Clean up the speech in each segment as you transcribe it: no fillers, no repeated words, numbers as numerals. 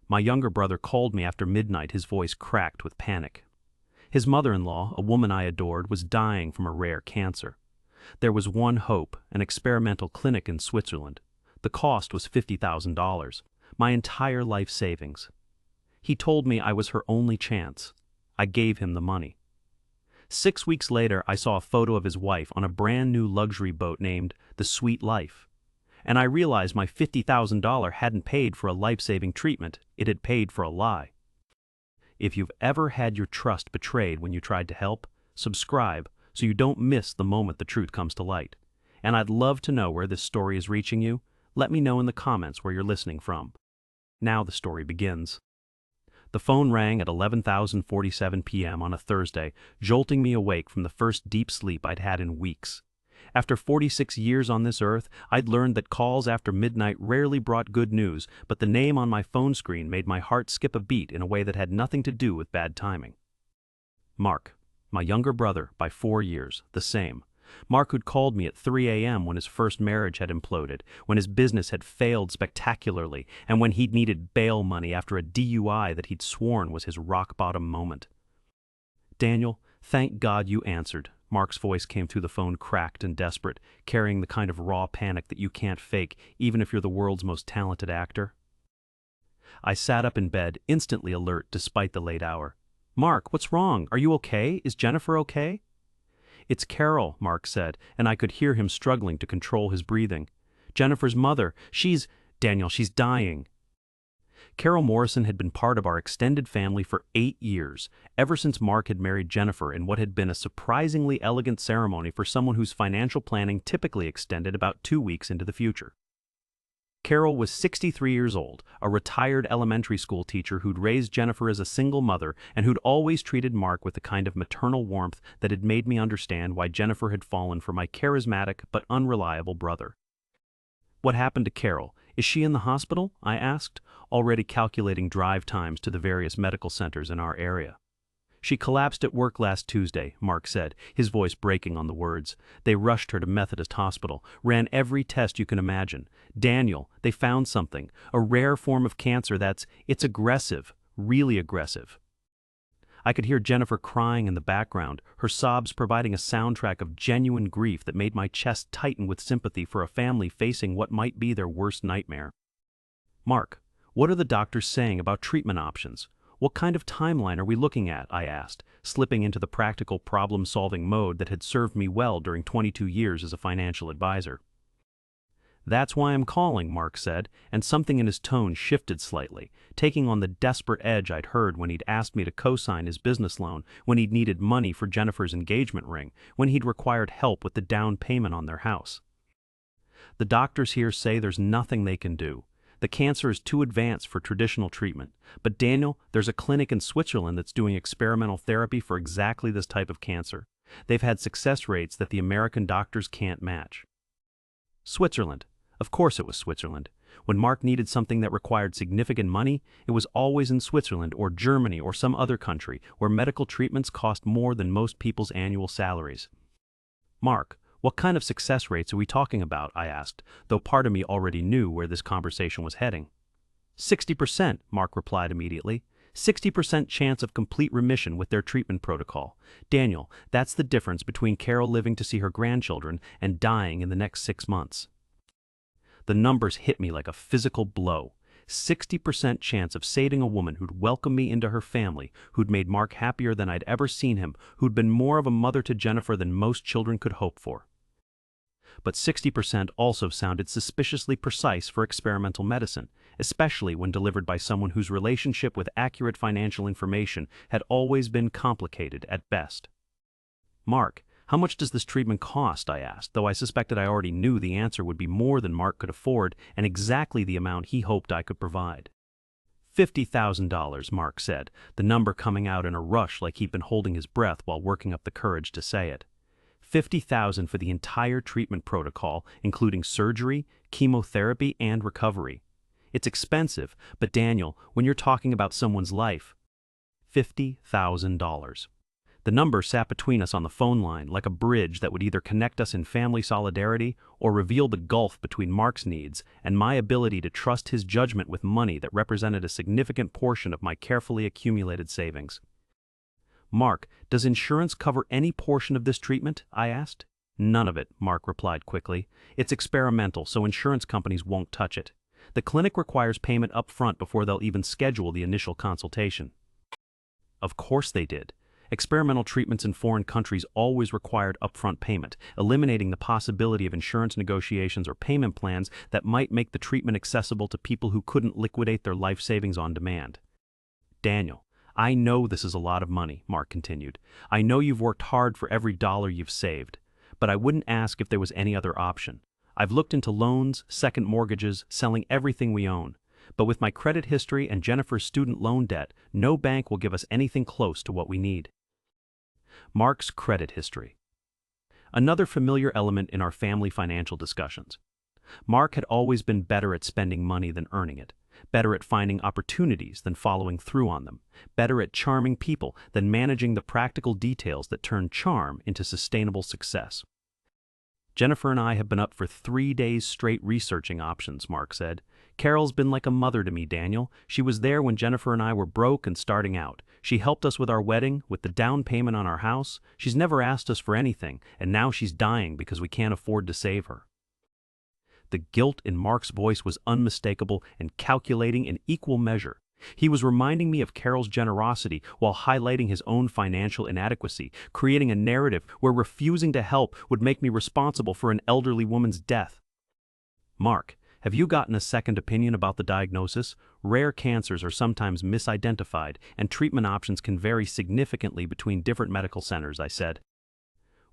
My younger brother called me after midnight, his voice cracked with panic. His mother-in-law, a woman I adored, was dying from a rare cancer. There was one hope, an experimental clinic in Switzerland. The cost was $50,000, my entire life savings. He told me I was her only chance. I gave him the money. 6 weeks later, I saw a photo of his wife on a brand new luxury boat named the Sweet Life. And I realized my $50,000 hadn't paid for a life-saving treatment, it had paid for a lie. If you've ever had your trust betrayed when you tried to help, subscribe so you don't miss the moment the truth comes to light. And I'd love to know where this story is reaching you. Let me know in the comments where you're listening from. Now the story begins. The phone rang at 11:47 p.m. on a Thursday, jolting me awake from the first deep sleep I'd had in weeks. After 46 years on this earth, I'd learned that calls after midnight rarely brought good news, but the name on my phone screen made my heart skip a beat in a way that had nothing to do with bad timing. Mark, my younger brother by 4 years, the same. Mark, who'd called me at 3 a.m. when his first marriage had imploded, when his business had failed spectacularly, and when he'd needed bail money after a DUI that he'd sworn was his rock-bottom moment. "Daniel, thank God you answered." Mark's voice came through the phone cracked and desperate, carrying the kind of raw panic that you can't fake, even if you're the world's most talented actor. I sat up in bed, instantly alert despite the late hour. "Mark, what's wrong? Are you okay? Is Jennifer okay?" "It's Carol," Mark said, and I could hear him struggling to control his breathing. "Jennifer's mother, Daniel, she's dying." Carol Morrison had been part of our extended family for 8 years, ever since Mark had married Jennifer in what had been a surprisingly elegant ceremony for someone whose financial planning typically extended about 2 weeks into the future. Carol was 63 years old, a retired elementary school teacher who'd raised Jennifer as a single mother and who'd always treated Mark with the kind of maternal warmth that had made me understand why Jennifer had fallen for my charismatic but unreliable brother. "What happened to Carol? Is she in the hospital?" I asked, already calculating drive times to the various medical centers in our area. "She collapsed at work last Tuesday," Mark said, his voice breaking on the words. "They rushed her to Methodist Hospital, ran every test you can imagine. Daniel, they found something, a rare form of cancer it's aggressive, really aggressive." I could hear Jennifer crying in the background, her sobs providing a soundtrack of genuine grief that made my chest tighten with sympathy for a family facing what might be their worst nightmare. "Mark, what are the doctors saying about treatment options? What kind of timeline are we looking at?" I asked, slipping into the practical problem-solving mode that had served me well during 22 years as a financial advisor. "That's why I'm calling," Mark said, and something in his tone shifted slightly, taking on the desperate edge I'd heard when he'd asked me to co-sign his business loan, when he'd needed money for Jennifer's engagement ring, when he'd required help with the down payment on their house. "The doctors here say there's nothing they can do. The cancer is too advanced for traditional treatment. But Daniel, there's a clinic in Switzerland that's doing experimental therapy for exactly this type of cancer. They've had success rates that the American doctors can't match." Switzerland. Of course it was Switzerland. When Mark needed something that required significant money, it was always in Switzerland or Germany or some other country where medical treatments cost more than most people's annual salaries. "Mark, what kind of success rates are we talking about?" I asked, though part of me already knew where this conversation was heading. 60%, Mark replied immediately. 60% chance of complete remission with their treatment protocol. Daniel, that's the difference between Carol living to see her grandchildren and dying in the next 6 months. The numbers hit me like a physical blow. 60% chance of saving a woman who'd welcomed me into her family, who'd made Mark happier than I'd ever seen him, who'd been more of a mother to Jennifer than most children could hope for. But 60% also sounded suspiciously precise for experimental medicine, especially when delivered by someone whose relationship with accurate financial information had always been complicated at best. "Mark, how much does this treatment cost?" I asked, though I suspected I already knew the answer would be more than Mark could afford and exactly the amount he hoped I could provide. $50,000, Mark said, the number coming out in a rush like he'd been holding his breath while working up the courage to say it. 50,000 for the entire treatment protocol, including surgery, chemotherapy, and recovery. It's expensive, but Daniel, when you're talking about someone's life, $50,000. The number sat between us on the phone line like a bridge that would either connect us in family solidarity or reveal the gulf between Mark's needs and my ability to trust his judgment with money that represented a significant portion of my carefully accumulated savings. "Mark, does insurance cover any portion of this treatment?" I asked. "None of it," Mark replied quickly. "It's experimental, so insurance companies won't touch it. The clinic requires payment up front before they'll even schedule the initial consultation." Of course they did. Experimental treatments in foreign countries always required upfront payment, eliminating the possibility of insurance negotiations or payment plans that might make the treatment accessible to people who couldn't liquidate their life savings on demand. "Daniel, I know this is a lot of money," Mark continued. "I know you've worked hard for every dollar you've saved, but I wouldn't ask if there was any other option. I've looked into loans, second mortgages, selling everything we own. But with my credit history and Jennifer's student loan debt, no bank will give us anything close to what we need." Mark's credit history. Another familiar element in our family financial discussions. Mark had always been better at spending money than earning it, better at finding opportunities than following through on them, better at charming people than managing the practical details that turn charm into sustainable success. "Jennifer and I have been up for 3 days straight researching options," Mark said. "Carol's been like a mother to me, Daniel. She was there when Jennifer and I were broke and starting out. She helped us with our wedding, with the down payment on our house. She's never asked us for anything, and now she's dying because we can't afford to save her." The guilt in Mark's voice was unmistakable and calculating in equal measure. He was reminding me of Carol's generosity while highlighting his own financial inadequacy, creating a narrative where refusing to help would make me responsible for an elderly woman's death. "Mark, have you gotten a second opinion about the diagnosis? Rare cancers are sometimes misidentified, and treatment options can vary significantly between different medical centers," I said.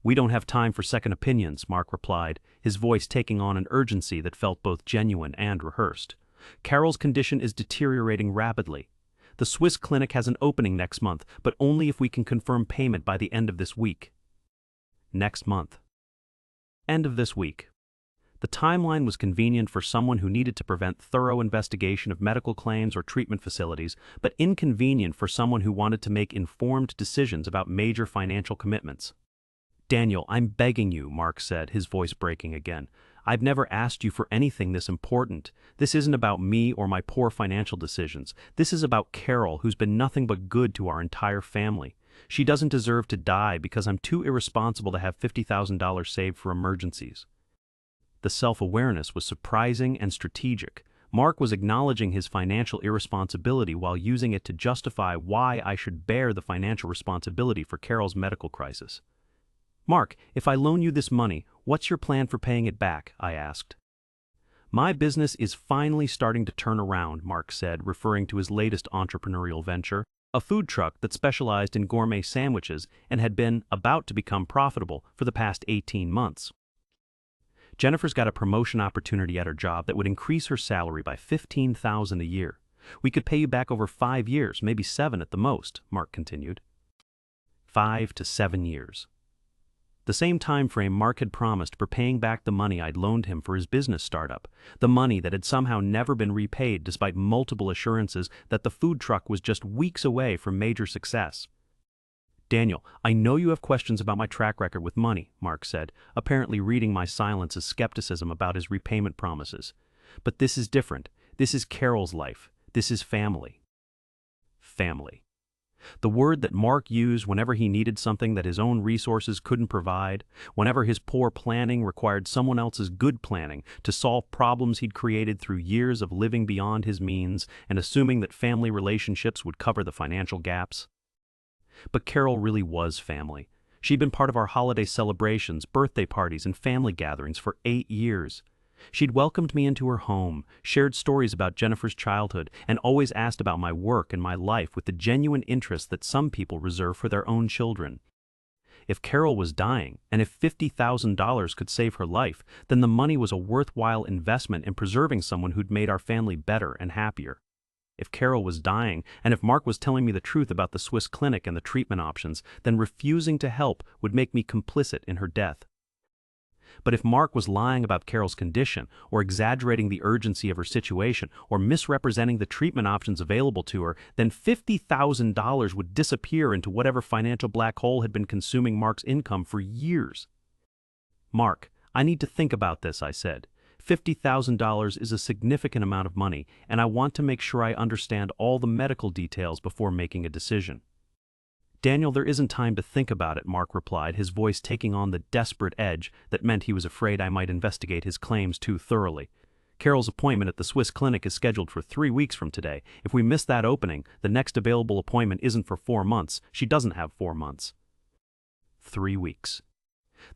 "We don't have time for second opinions," Mark replied, his voice taking on an urgency that felt both genuine and rehearsed. "Carol's condition is deteriorating rapidly. The Swiss clinic has an opening next month, but only if we can confirm payment by the end of this week." Next month. End of this week. The timeline was convenient for someone who needed to prevent thorough investigation of medical claims or treatment facilities, but inconvenient for someone who wanted to make informed decisions about major financial commitments. "Daniel, I'm begging you," Mark said, his voice breaking again. "I've never asked you for anything this important. This isn't about me or my poor financial decisions. This is about Carol, who's been nothing but good to our entire family. She doesn't deserve to die because I'm too irresponsible to have $50,000 saved for emergencies." The self-awareness was surprising and strategic. Mark was acknowledging his financial irresponsibility while using it to justify why I should bear the financial responsibility for Carol's medical crisis. "Mark, if I loan you this money, what's your plan for paying it back?" I asked. "My business is finally starting to turn around," Mark said, referring to his latest entrepreneurial venture, a food truck that specialized in gourmet sandwiches and had been about to become profitable for the past 18 months. "Jennifer's got a promotion opportunity at her job that would increase her salary by $15,000 a year. We could pay you back over 5 years, maybe 7 at the most," Mark continued. 5 to 7 years. The same time frame Mark had promised for paying back the money I'd loaned him for his business startup, the money that had somehow never been repaid despite multiple assurances that the food truck was just weeks away from major success. "Daniel, I know you have questions about my track record with money," Mark said, apparently reading my silence as skepticism about his repayment promises. "But this is different. This is Carol's life. This is family." Family. The word that Mark used whenever he needed something that his own resources couldn't provide, whenever his poor planning required someone else's good planning to solve problems he'd created through years of living beyond his means and assuming that family relationships would cover the financial gaps. But Carol really was family. She'd been part of our holiday celebrations, birthday parties, and family gatherings for 8 years. She'd welcomed me into her home, shared stories about Jennifer's childhood, and always asked about my work and my life with the genuine interest that some people reserve for their own children. If Carol was dying, and if $50,000 could save her life, then the money was a worthwhile investment in preserving someone who'd made our family better and happier. If Carol was dying, and if Mark was telling me the truth about the Swiss clinic and the treatment options, then refusing to help would make me complicit in her death. But if Mark was lying about Carol's condition, or exaggerating the urgency of her situation, or misrepresenting the treatment options available to her, then $50,000 would disappear into whatever financial black hole had been consuming Mark's income for years. "Mark, I need to think about this," I said. $50,000 is a significant amount of money, and I want to make sure I understand all the medical details before making a decision. "Daniel, there isn't time to think about it," Mark replied, his voice taking on the desperate edge that meant he was afraid I might investigate his claims too thoroughly. "Carol's appointment at the Swiss clinic is scheduled for 3 weeks from today. If we miss that opening, the next available appointment isn't for 4 months. She doesn't have 4 months. 3 weeks.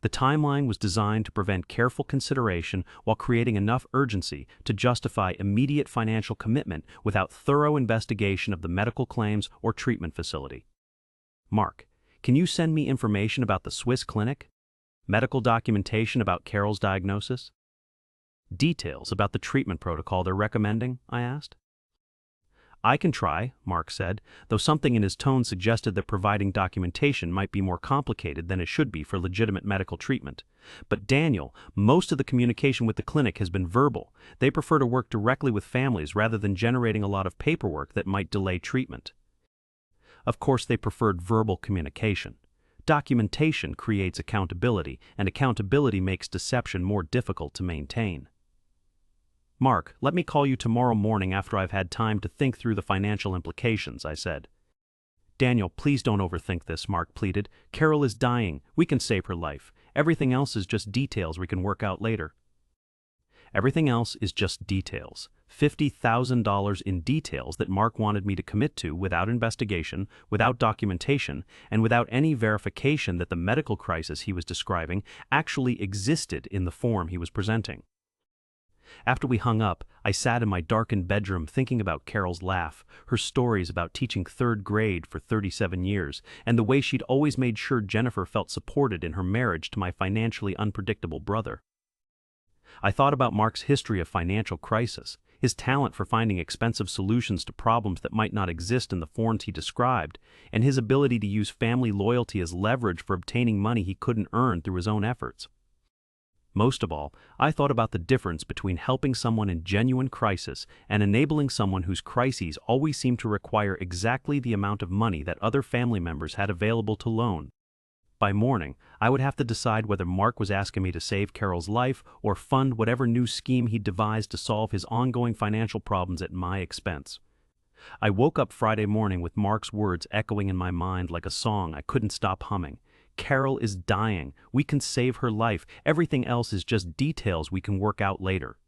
The timeline was designed to prevent careful consideration while creating enough urgency to justify immediate financial commitment without thorough investigation of the medical claims or treatment facility. "Mark, can you send me information about the Swiss clinic? Medical documentation about Carol's diagnosis? Details about the treatment protocol they're recommending?" I asked. "I can try," Mark said, though something in his tone suggested that providing documentation might be more complicated than it should be for legitimate medical treatment. "But Daniel, most of the communication with the clinic has been verbal. They prefer to work directly with families rather than generating a lot of paperwork that might delay treatment." Of course, they preferred verbal communication. Documentation creates accountability, and accountability makes deception more difficult to maintain. "Mark, let me call you tomorrow morning after I've had time to think through the financial implications," I said. "Daniel, please don't overthink this," Mark pleaded. "Carol is dying. We can save her life. Everything else is just details we can work out later." Everything else is just details. $50,000 in details that Mark wanted me to commit to without investigation, without documentation, and without any verification that the medical crisis he was describing actually existed in the form he was presenting. After we hung up, I sat in my darkened bedroom thinking about Carol's laugh, her stories about teaching 3rd grade for 37 years, and the way she'd always made sure Jennifer felt supported in her marriage to my financially unpredictable brother. I thought about Mark's history of financial crisis, his talent for finding expensive solutions to problems that might not exist in the forms he described, and his ability to use family loyalty as leverage for obtaining money he couldn't earn through his own efforts. Most of all, I thought about the difference between helping someone in genuine crisis and enabling someone whose crises always seemed to require exactly the amount of money that other family members had available to loan. By morning, I would have to decide whether Mark was asking me to save Carol's life or fund whatever new scheme he'd devised to solve his ongoing financial problems at my expense. I woke up Friday morning with Mark's words echoing in my mind like a song I couldn't stop humming. "Carol is dying. We can save her life. Everything else is just details we can work out later."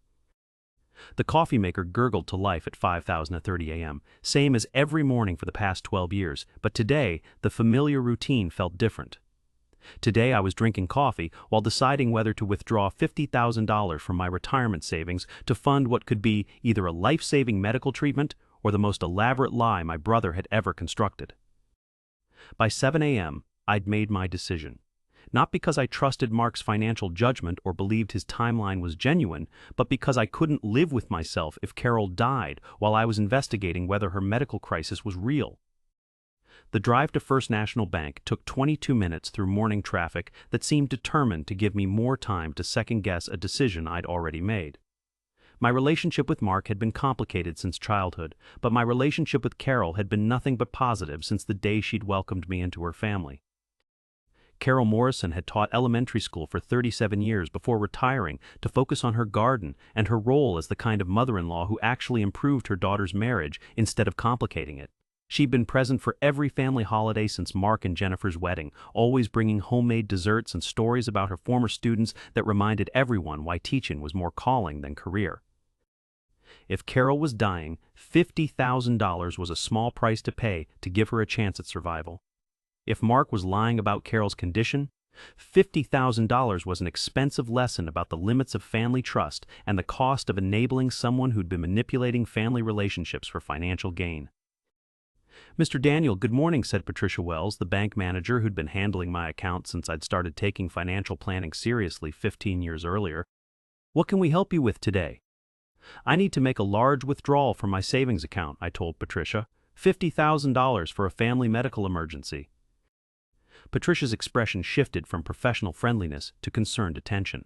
The coffee maker gurgled to life at 5:30 a.m., same as every morning for the past 12 years, but today the familiar routine felt different. Today I was drinking coffee while deciding whether to withdraw $50,000 from my retirement savings to fund what could be either a life-saving medical treatment or the most elaborate lie my brother had ever constructed. By 7 a.m., I'd made my decision. Not because I trusted Mark's financial judgment or believed his timeline was genuine, but because I couldn't live with myself if Carol died while I was investigating whether her medical crisis was real. The drive to First National Bank took 22 minutes through morning traffic that seemed determined to give me more time to second-guess a decision I'd already made. My relationship with Mark had been complicated since childhood, but my relationship with Carol had been nothing but positive since the day she'd welcomed me into her family. Carol Morrison had taught elementary school for 37 years before retiring to focus on her garden and her role as the kind of mother-in-law who actually improved her daughter's marriage instead of complicating it. She'd been present for every family holiday since Mark and Jennifer's wedding, always bringing homemade desserts and stories about her former students that reminded everyone why teaching was more calling than career. If Carol was dying, $50,000 was a small price to pay to give her a chance at survival. If Mark was lying about Carol's condition, $50,000 was an expensive lesson about the limits of family trust and the cost of enabling someone who'd been manipulating family relationships for financial gain. "Mr. Daniel, good morning," said Patricia Wells, the bank manager who'd been handling my account since I'd started taking financial planning seriously 15 years earlier. "What can we help you with today?" "I need to make a large withdrawal from my savings account," I told Patricia. $50,000 for a family medical emergency." Patricia's expression shifted from professional friendliness to concerned attention.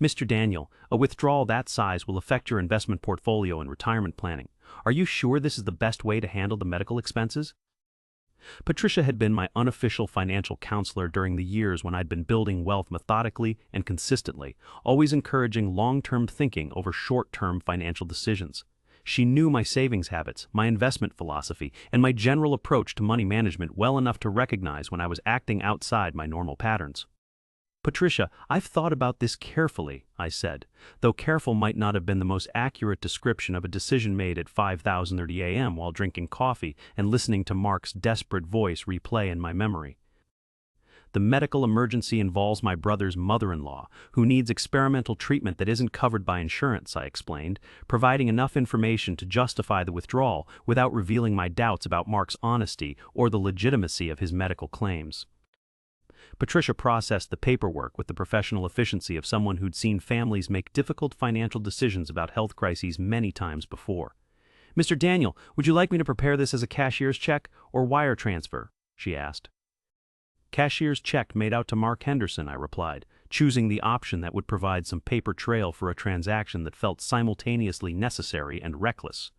Mr. Daniel, a withdrawal that size will affect your investment portfolio and retirement planning. Are you sure this is the best way to handle the medical expenses? Patricia had been my unofficial financial counselor during the years when I'd been building wealth methodically and consistently, always encouraging long-term thinking over short-term financial decisions. She knew my savings habits, my investment philosophy, and my general approach to money management well enough to recognize when I was acting outside my normal patterns. Patricia, I've thought about this carefully, I said, though careful might not have been the most accurate description of a decision made at 5:30 a.m. while drinking coffee and listening to Mark's desperate voice replay in my memory. The medical emergency involves my brother's mother-in-law, who needs experimental treatment that isn't covered by insurance, I explained, providing enough information to justify the withdrawal without revealing my doubts about Mark's honesty or the legitimacy of his medical claims. Patricia processed the paperwork with the professional efficiency of someone who'd seen families make difficult financial decisions about health crises many times before. Mr. Daniel, would you like me to prepare this as a cashier's check or wire transfer? She asked. Cashier's check made out to Mark Henderson, I replied, choosing the option that would provide some paper trail for a transaction that felt simultaneously necessary and reckless.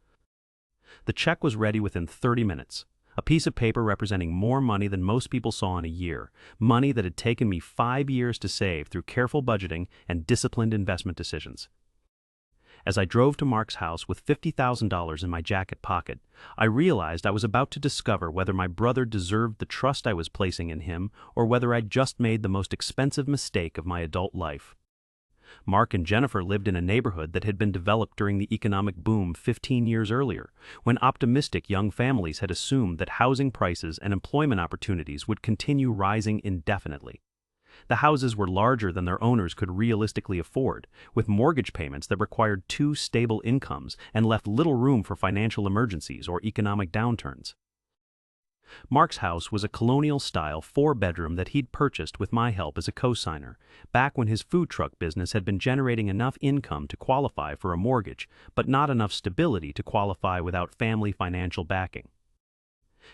The check was ready within 30 minutes. A piece of paper representing more money than most people saw in a year, money that had taken me 5 years to save through careful budgeting and disciplined investment decisions. As I drove to Mark's house with $50,000 in my jacket pocket, I realized I was about to discover whether my brother deserved the trust I was placing in him or whether I'd just made the most expensive mistake of my adult life. Mark and Jennifer lived in a neighborhood that had been developed during the economic boom 15 years earlier, when optimistic young families had assumed that housing prices and employment opportunities would continue rising indefinitely. The houses were larger than their owners could realistically afford, with mortgage payments that required 2 stable incomes and left little room for financial emergencies or economic downturns. Mark's house was a colonial-style 4-bedroom that he'd purchased with my help as a co-signer, back when his food truck business had been generating enough income to qualify for a mortgage, but not enough stability to qualify without family financial backing.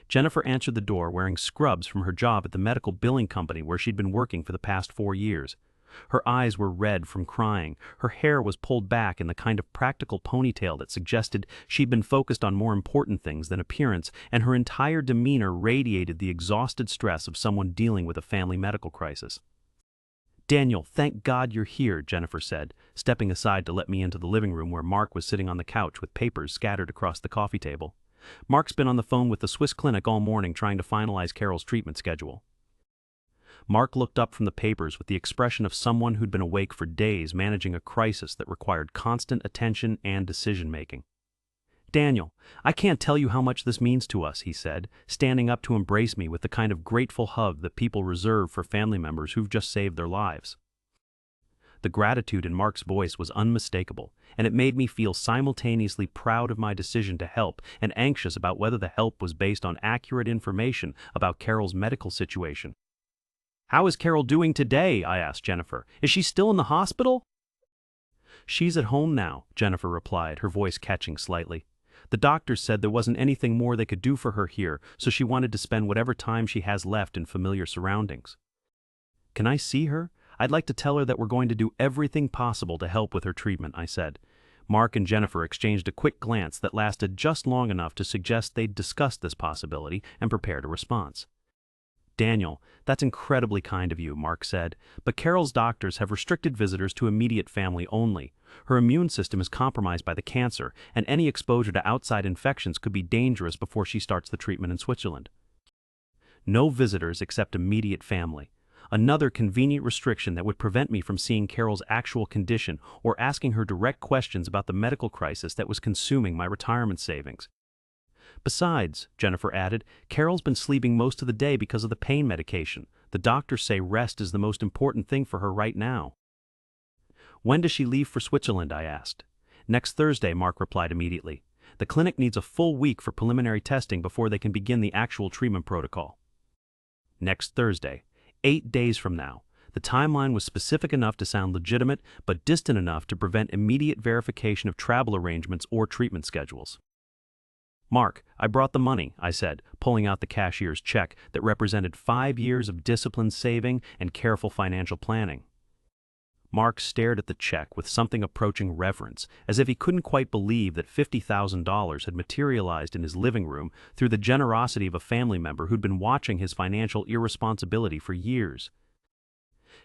Jennifer answered the door wearing scrubs from her job at the medical billing company where she'd been working for the past 4 years. Her eyes were red from crying, her hair was pulled back in the kind of practical ponytail that suggested she'd been focused on more important things than appearance, and her entire demeanor radiated the exhausted stress of someone dealing with a family medical crisis. Daniel, thank God you're here, Jennifer said, stepping aside to let me into the living room where Mark was sitting on the couch with papers scattered across the coffee table. Mark's been on the phone with the Swiss clinic all morning trying to finalize Carol's treatment schedule. Mark looked up from the papers with the expression of someone who'd been awake for days managing a crisis that required constant attention and decision-making. Daniel, I can't tell you how much this means to us, he said, standing up to embrace me with the kind of grateful hug that people reserve for family members who've just saved their lives. The gratitude in Mark's voice was unmistakable, and it made me feel simultaneously proud of my decision to help and anxious about whether the help was based on accurate information about Carol's medical situation. How is Carol doing today? I asked Jennifer. Is she still in the hospital? She's at home now, Jennifer replied, her voice catching slightly. The doctors said there wasn't anything more they could do for her here, so she wanted to spend whatever time she has left in familiar surroundings. Can I see her? I'd like to tell her that we're going to do everything possible to help with her treatment, I said. Mark and Jennifer exchanged a quick glance that lasted just long enough to suggest they'd discussed this possibility and prepared a response. Daniel, that's incredibly kind of you, Mark said, but Carol's doctors have restricted visitors to immediate family only. Her immune system is compromised by the cancer, and any exposure to outside infections could be dangerous before she starts the treatment in Switzerland. No visitors except immediate family. Another convenient restriction that would prevent me from seeing Carol's actual condition or asking her direct questions about the medical crisis that was consuming my retirement savings. Besides, Jennifer added, Carol's been sleeping most of the day because of the pain medication. The doctors say rest is the most important thing for her right now. When does she leave for Switzerland? I asked. Next Thursday, Mark replied immediately. The clinic needs a full week for preliminary testing before they can begin the actual treatment protocol. Next Thursday, 8 days from now. The timeline was specific enough to sound legitimate, but distant enough to prevent immediate verification of travel arrangements or treatment schedules. Mark, I brought the money, I said, pulling out the cashier's check that represented 5 years of disciplined saving and careful financial planning. Mark stared at the check with something approaching reverence, as if he couldn't quite believe that $50,000 had materialized in his living room through the generosity of a family member who'd been watching his financial irresponsibility for years.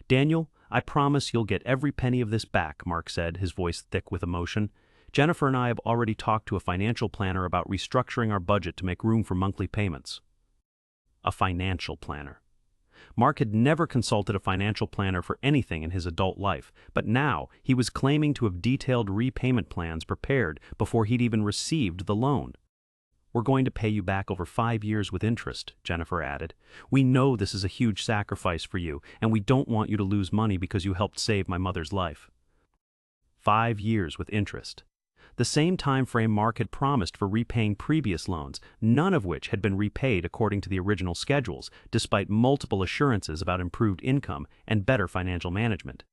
"Daniel, I promise you'll get every penny of this back," Mark said, his voice thick with emotion. "Jennifer and I have already talked to a financial planner about restructuring our budget to make room for monthly payments." A financial planner. Mark had never consulted a financial planner for anything in his adult life, but now he was claiming to have detailed repayment plans prepared before he'd even received the loan. "We're going to pay you back over 5 years with interest," Jennifer added. "We know this is a huge sacrifice for you, and we don't want you to lose money because you helped save my mother's life." 5 years with interest. The same time frame Mark had promised for repaying previous loans, none of which had been repaid according to the original schedules, despite multiple assurances about improved income and better financial management.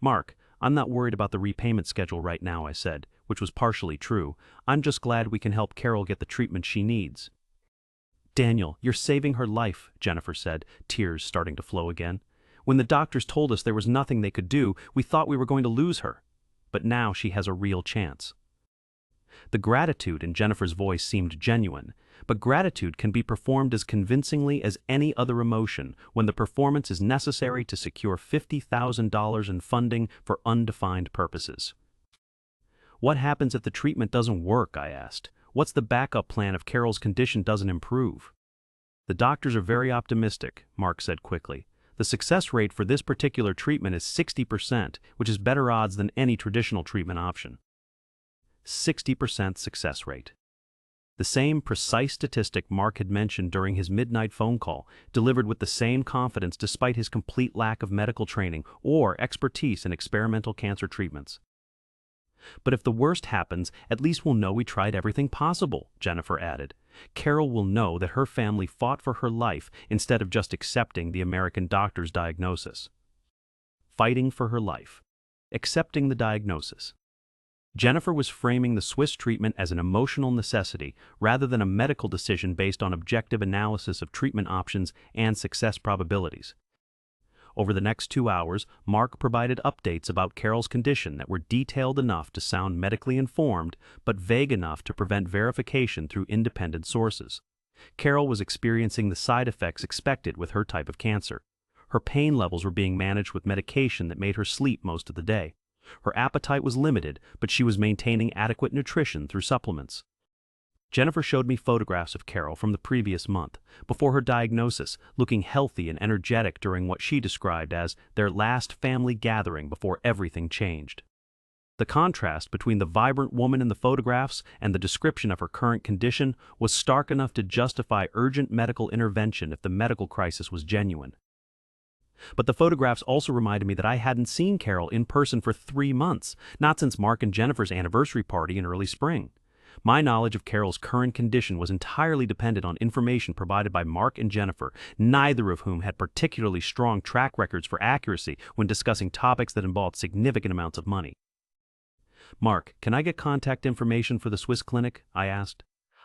"Mark, I'm not worried about the repayment schedule right now," I said, which was partially true. "I'm just glad we can help Carol get the treatment she needs." "Daniel, you're saving her life," Jennifer said, tears starting to flow again. "When the doctors told us there was nothing they could do, we thought we were going to lose her. But now she has a real chance." The gratitude in Jennifer's voice seemed genuine, but gratitude can be performed as convincingly as any other emotion when the performance is necessary to secure $50,000 in funding for undefined purposes. "What happens if the treatment doesn't work?" I asked. "What's the backup plan if Carol's condition doesn't improve?" "The doctors are very optimistic," Mark said quickly. "The success rate for this particular treatment is 60%, which is better odds than any traditional treatment option." 60% success rate. The same precise statistic Mark had mentioned during his midnight phone call, delivered with the same confidence despite his complete lack of medical training or expertise in experimental cancer treatments. "But if the worst happens, at least we'll know we tried everything possible," Jennifer added. "Carol will know that her family fought for her life instead of just accepting the American doctor's diagnosis." Fighting for her life. Accepting the diagnosis. Jennifer was framing the Swiss treatment as an emotional necessity rather than a medical decision based on objective analysis of treatment options and success probabilities. Over the next 2 hours, Mark provided updates about Carol's condition that were detailed enough to sound medically informed, but vague enough to prevent verification through independent sources. Carol was experiencing the side effects expected with her type of cancer. Her pain levels were being managed with medication that made her sleep most of the day. Her appetite was limited, but she was maintaining adequate nutrition through supplements. Jennifer showed me photographs of Carol from the previous month, before her diagnosis, looking healthy and energetic during what she described as their last family gathering before everything changed. The contrast between the vibrant woman in the photographs and the description of her current condition was stark enough to justify urgent medical intervention if the medical crisis was genuine. But the photographs also reminded me that I hadn't seen Carol in person for 3 months, not since Mark and Jennifer's anniversary party in early spring. My knowledge of Carol's current condition was entirely dependent on information provided by Mark and Jennifer, neither of whom had particularly strong track records for accuracy when discussing topics that involved significant amounts of money. "Mark, can I get contact information for the Swiss clinic?" I asked.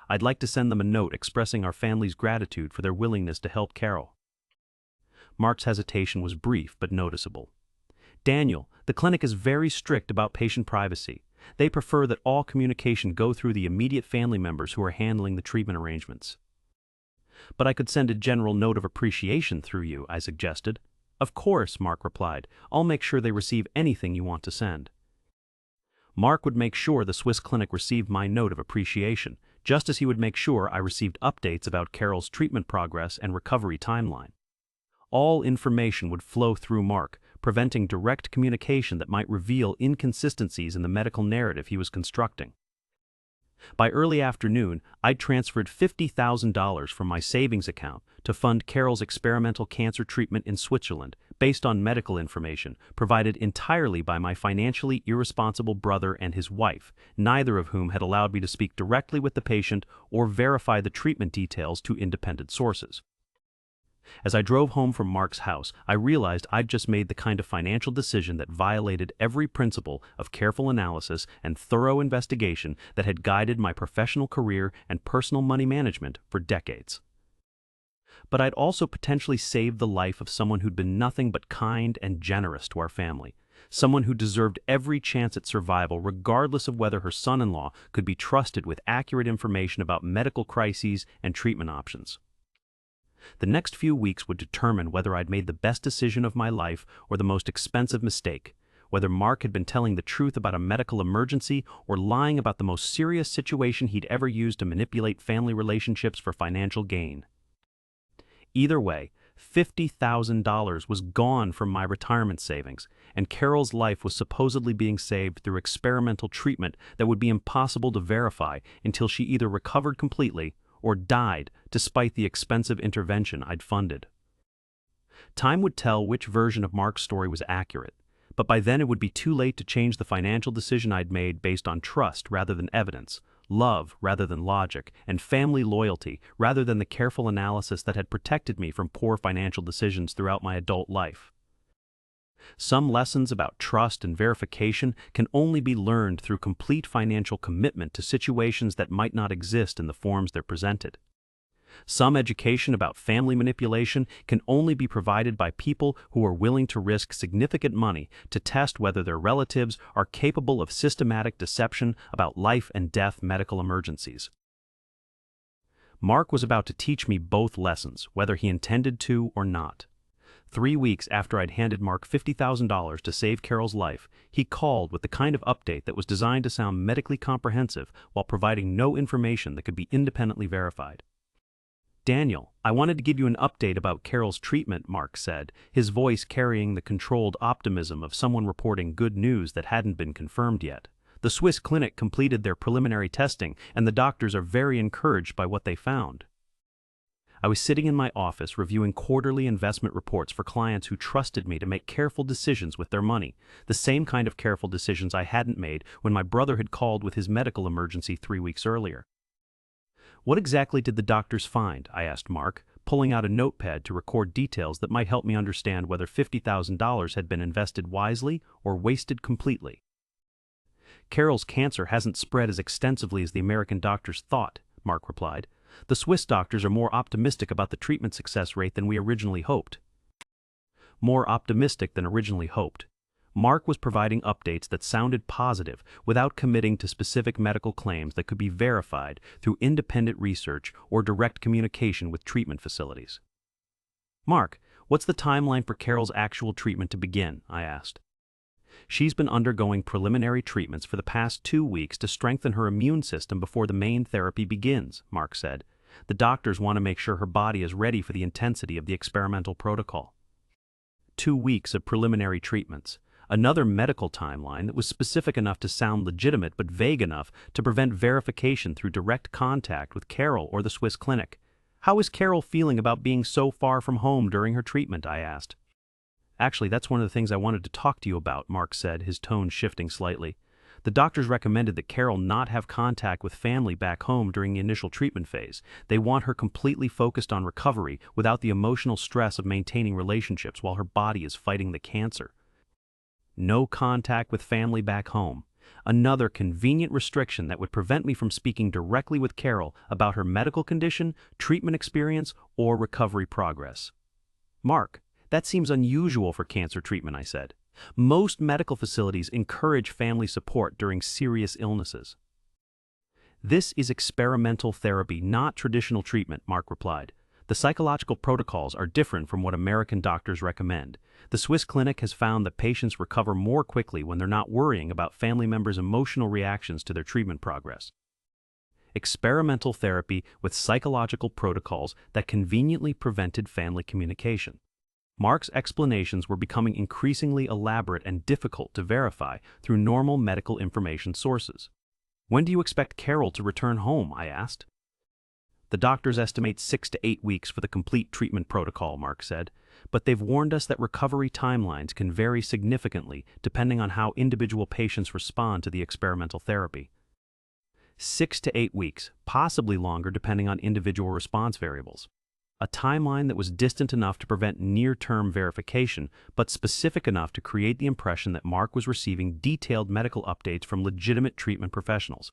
"I'd like to send them a note expressing our family's gratitude for their willingness to help Carol." Mark's hesitation was brief but noticeable. "Daniel, the clinic is very strict about patient privacy. They prefer that all communication go through the immediate family members who are handling the treatment arrangements." "But I could send a general note of appreciation through you," I suggested. "Of course," Mark replied. "I'll make sure they receive anything you want to send." Mark would make sure the Swiss clinic received my note of appreciation, just as he would make sure I received updates about Carol's treatment progress and recovery timeline. All information would flow through Mark, preventing direct communication that might reveal inconsistencies in the medical narrative he was constructing. By early afternoon, I'd transferred $50,000 from my savings account to fund Carol's experimental cancer treatment in Switzerland, based on medical information provided entirely by my financially irresponsible brother and his wife, neither of whom had allowed me to speak directly with the patient or verify the treatment details to independent sources. As I drove home from Mark's house, I realized I'd just made the kind of financial decision that violated every principle of careful analysis and thorough investigation that had guided my professional career and personal money management for decades. But I'd also potentially saved the life of someone who'd been nothing but kind and generous to our family. someone who deserved every chance at survival regardless of whether her son-in-law could be trusted with accurate information about medical crises and treatment options. The next few weeks would determine whether I'd made the best decision of my life or the most expensive mistake, whether Mark had been telling the truth about a medical emergency or lying about the most serious situation he'd ever used to manipulate family relationships for financial gain. Either way, $50,000 was gone from my retirement savings, and Carol's life was supposedly being saved through experimental treatment that would be impossible to verify until she either recovered completely or died despite the expensive intervention I'd funded. Time would tell which version of Mark's story was accurate, but by then it would be too late to change the financial decision I'd made based on trust rather than evidence, love rather than logic, and family loyalty rather than the careful analysis that had protected me from poor financial decisions throughout my adult life. Some lessons about trust and verification can only be learned through complete financial commitment to situations that might not exist in the forms they're presented. Some education about family manipulation can only be provided by people who are willing to risk significant money to test whether their relatives are capable of systematic deception about life and death medical emergencies. Mark was about to teach me both lessons, whether he intended to or not. 3 weeks after I'd handed Mark $50,000 to save Carol's life, he called with the kind of update that was designed to sound medically comprehensive while providing no information that could be independently verified. "Daniel, I wanted to give you an update about Carol's treatment," Mark said, his voice carrying the controlled optimism of someone reporting good news that hadn't been confirmed yet. "The Swiss clinic completed their preliminary testing, and the doctors are very encouraged by what they found." I was sitting in my office reviewing quarterly investment reports for clients who trusted me to make careful decisions with their money, the same kind of careful decisions I hadn't made when my brother had called with his medical emergency 3 weeks earlier. "What exactly did the doctors find?" I asked Mark, pulling out a notepad to record details that might help me understand whether $50,000 had been invested wisely or wasted completely. "Carol's cancer hasn't spread as extensively as the American doctors thought," Mark replied. "The Swiss doctors are more optimistic about the treatment success rate than we originally hoped." More optimistic than originally hoped. Mark was providing updates that sounded positive without committing to specific medical claims that could be verified through independent research or direct communication with treatment facilities. "Mark, what's the timeline for Carol's actual treatment to begin?" I asked. "She's been undergoing preliminary treatments for the past 2 weeks to strengthen her immune system before the main therapy begins," Mark said. "The doctors want to make sure her body is ready for the intensity of the experimental protocol." 2 weeks of preliminary treatments. Another medical timeline that was specific enough to sound legitimate but vague enough to prevent verification through direct contact with Carol or the Swiss clinic. "How is Carol feeling about being so far from home during her treatment?" I asked. "Actually, that's one of the things I wanted to talk to you about," Mark said, his tone shifting slightly. "The doctors recommended that Carol not have contact with family back home during the initial treatment phase. They want her completely focused on recovery without the emotional stress of maintaining relationships while her body is fighting the cancer." No contact with family back home. Another convenient restriction that would prevent me from speaking directly with Carol about her medical condition, treatment experience, or recovery progress. "Mark, that seems unusual for cancer treatment," I said. "Most medical facilities encourage family support during serious illnesses." "This is experimental therapy, not traditional treatment," Mark replied. "The psychological protocols are different from what American doctors recommend. The Swiss clinic has found that patients recover more quickly when they're not worrying about family members' emotional reactions to their treatment progress." Experimental therapy with psychological protocols that conveniently prevented family communication. Mark's explanations were becoming increasingly elaborate and difficult to verify through normal medical information sources. "When do you expect Carol to return home?" I asked. "The doctors estimate 6 to 8 weeks for the complete treatment protocol," Mark said, "but they've warned us that recovery timelines can vary significantly depending on how individual patients respond to the experimental therapy." 6 to 8 weeks, possibly longer depending on individual response variables. A timeline that was distant enough to prevent near-term verification, but specific enough to create the impression that Mark was receiving detailed medical updates from legitimate treatment professionals.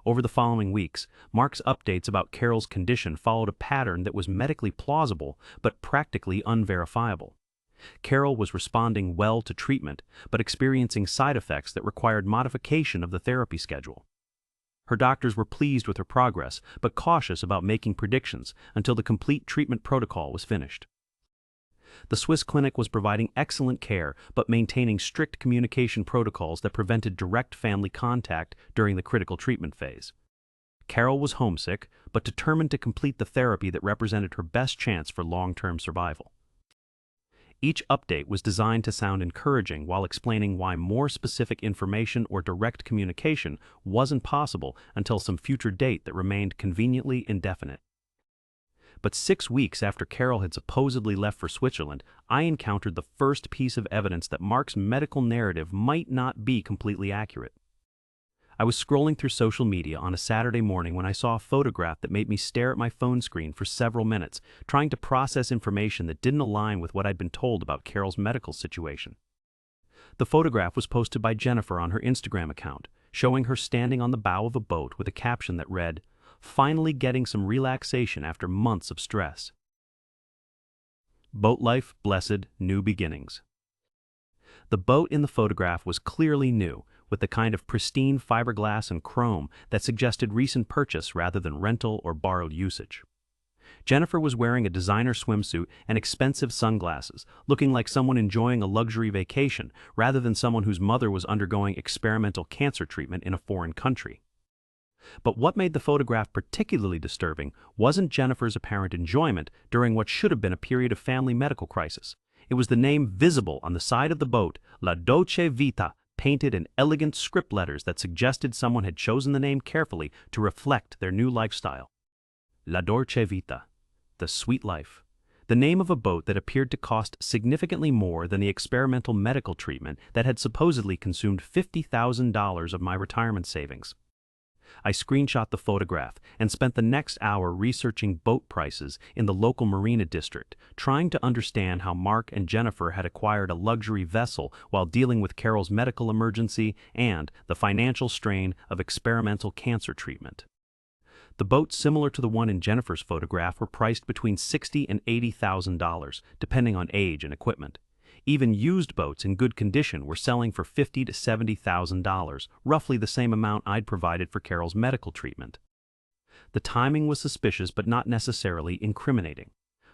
Over the following weeks, Mark's updates about Carol's condition followed a pattern that was medically plausible but practically unverifiable. Carol was responding well to treatment, but experiencing side effects that required modification of the therapy schedule. Her doctors were pleased with her progress, but cautious about making predictions until the complete treatment protocol was finished. The Swiss clinic was providing excellent care, but maintaining strict communication protocols that prevented direct family contact during the critical treatment phase. Carol was homesick, but determined to complete the therapy that represented her best chance for long-term survival. Each update was designed to sound encouraging while explaining why more specific information or direct communication wasn't possible until some future date that remained conveniently indefinite. But 6 weeks after Carol had supposedly left for Switzerland, I encountered the first piece of evidence that Mark's medical narrative might not be completely accurate. I was scrolling through social media on a Saturday morning when I saw a photograph that made me stare at my phone screen for several minutes, trying to process information that didn't align with what I'd been told about Carol's medical situation. The photograph was posted by Jennifer on her Instagram account, showing her standing on the bow of a boat with a caption that read, "Finally getting some relaxation after months of stress. Boat life, blessed, new beginnings." The boat in the photograph was clearly new, with the kind of pristine fiberglass and chrome that suggested recent purchase rather than rental or borrowed usage. Jennifer was wearing a designer swimsuit and expensive sunglasses, looking like someone enjoying a luxury vacation rather than someone whose mother was undergoing experimental cancer treatment in a foreign country. But what made the photograph particularly disturbing wasn't Jennifer's apparent enjoyment during what should have been a period of family medical crisis. It was the name visible on the side of the boat, La Dolce Vita, painted in elegant script letters that suggested someone had chosen the name carefully to reflect their new lifestyle. La Dolce Vita, the sweet life. The name of a boat that appeared to cost significantly more than the experimental medical treatment that had supposedly consumed $50,000 of my retirement savings. I screenshot the photograph and spent the next hour researching boat prices in the local marina district, trying to understand how Mark and Jennifer had acquired a luxury vessel while dealing with Carol's medical emergency and the financial strain of experimental cancer treatment. The boats similar to the one in Jennifer's photograph were priced between $60,000 and $80,000, depending on age and equipment. Even used boats in good condition were selling for $50,000 to $70,000, roughly the same amount I'd provided for Carol's medical treatment. The timing was suspicious but not necessarily incriminating.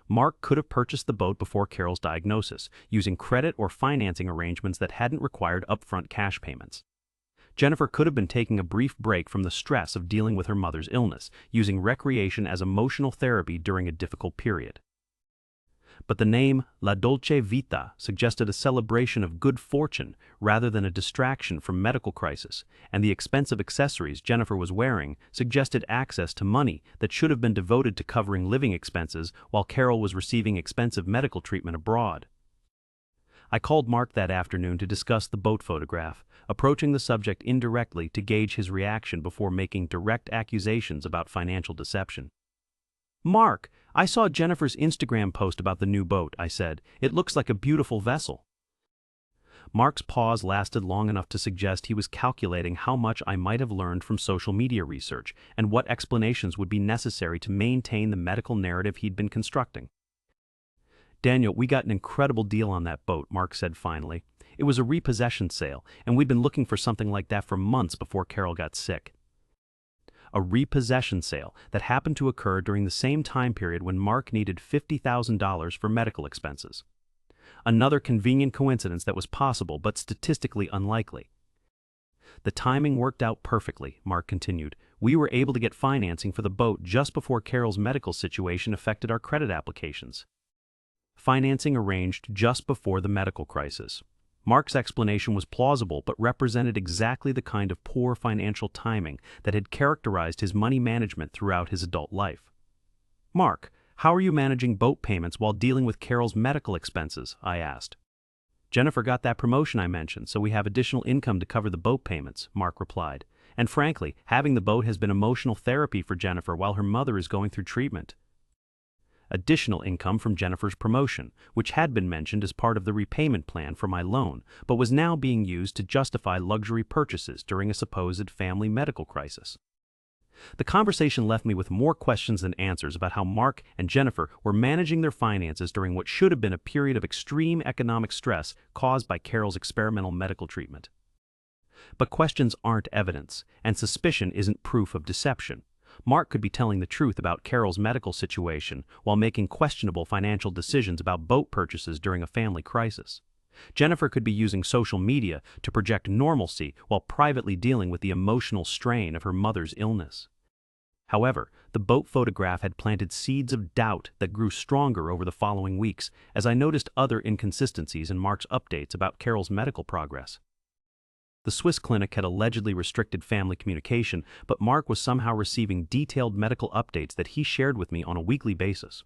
Mark could have purchased the boat before Carol's diagnosis, using credit or financing arrangements that hadn't required upfront cash payments. Jennifer could have been taking a brief break from the stress of dealing with her mother's illness, using recreation as emotional therapy during a difficult period. But the name La Dolce Vita suggested a celebration of good fortune rather than a distraction from medical crisis, and the expensive accessories Jennifer was wearing suggested access to money that should have been devoted to covering living expenses while Carol was receiving expensive medical treatment abroad. I called Mark that afternoon to discuss the boat photograph, approaching the subject indirectly to gauge his reaction before making direct accusations about financial deception. "Mark, I saw Jennifer's Instagram post about the new boat," I said. "It looks like a beautiful vessel." Mark's pause lasted long enough to suggest he was calculating how much I might have learned from social media research and what explanations would be necessary to maintain the medical narrative he'd been constructing. "Daniel, we got an incredible deal on that boat," Mark said finally. "It was a repossession sale, and we'd been looking for something like that for months before Carol got sick." A repossession sale that happened to occur during the same time period when Mark needed $50,000 for medical expenses. Another convenient coincidence that was possible but statistically unlikely. "The timing worked out perfectly," Mark continued. "We were able to get financing for the boat just before Carol's medical situation affected our credit applications." Financing arranged just before the medical crisis. Mark's explanation was plausible but represented exactly the kind of poor financial timing that had characterized his money management throughout his adult life. "Mark, how are you managing boat payments while dealing with Carol's medical expenses?" I asked. "Jennifer got that promotion I mentioned, so we have additional income to cover the boat payments," Mark replied. "And frankly, having the boat has been emotional therapy for Jennifer while her mother is going through treatment." Additional income from Jennifer's promotion, which had been mentioned as part of the repayment plan for my loan, but was now being used to justify luxury purchases during a supposed family medical crisis. The conversation left me with more questions than answers about how Mark and Jennifer were managing their finances during what should have been a period of extreme economic stress caused by Carol's experimental medical treatment. But questions aren't evidence, and suspicion isn't proof of deception. Mark could be telling the truth about Carol's medical situation while making questionable financial decisions about boat purchases during a family crisis. Jennifer could be using social media to project normalcy while privately dealing with the emotional strain of her mother's illness. However, the boat photograph had planted seeds of doubt that grew stronger over the following weeks as I noticed other inconsistencies in Mark's updates about Carol's medical progress. The Swiss clinic had allegedly restricted family communication, but Mark was somehow receiving detailed medical updates that he shared with me on a weekly basis.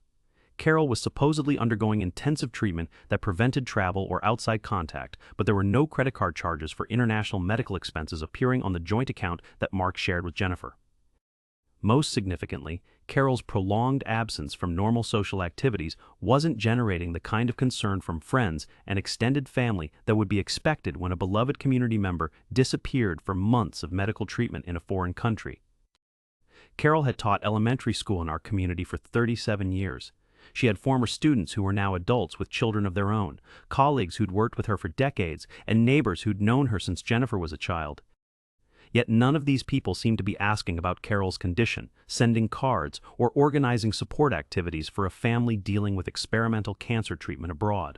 Carol was supposedly undergoing intensive treatment that prevented travel or outside contact, but there were no credit card charges for international medical expenses appearing on the joint account that Mark shared with Jennifer. Most significantly, Carol's prolonged absence from normal social activities wasn't generating the kind of concern from friends and extended family that would be expected when a beloved community member disappeared for months of medical treatment in a foreign country. Carol had taught elementary school in our community for 37 years. She had former students who were now adults with children of their own, colleagues who'd worked with her for decades, and neighbors who'd known her since Jennifer was a child. Yet none of these people seemed to be asking about Carol's condition, sending cards, or organizing support activities for a family dealing with experimental cancer treatment abroad.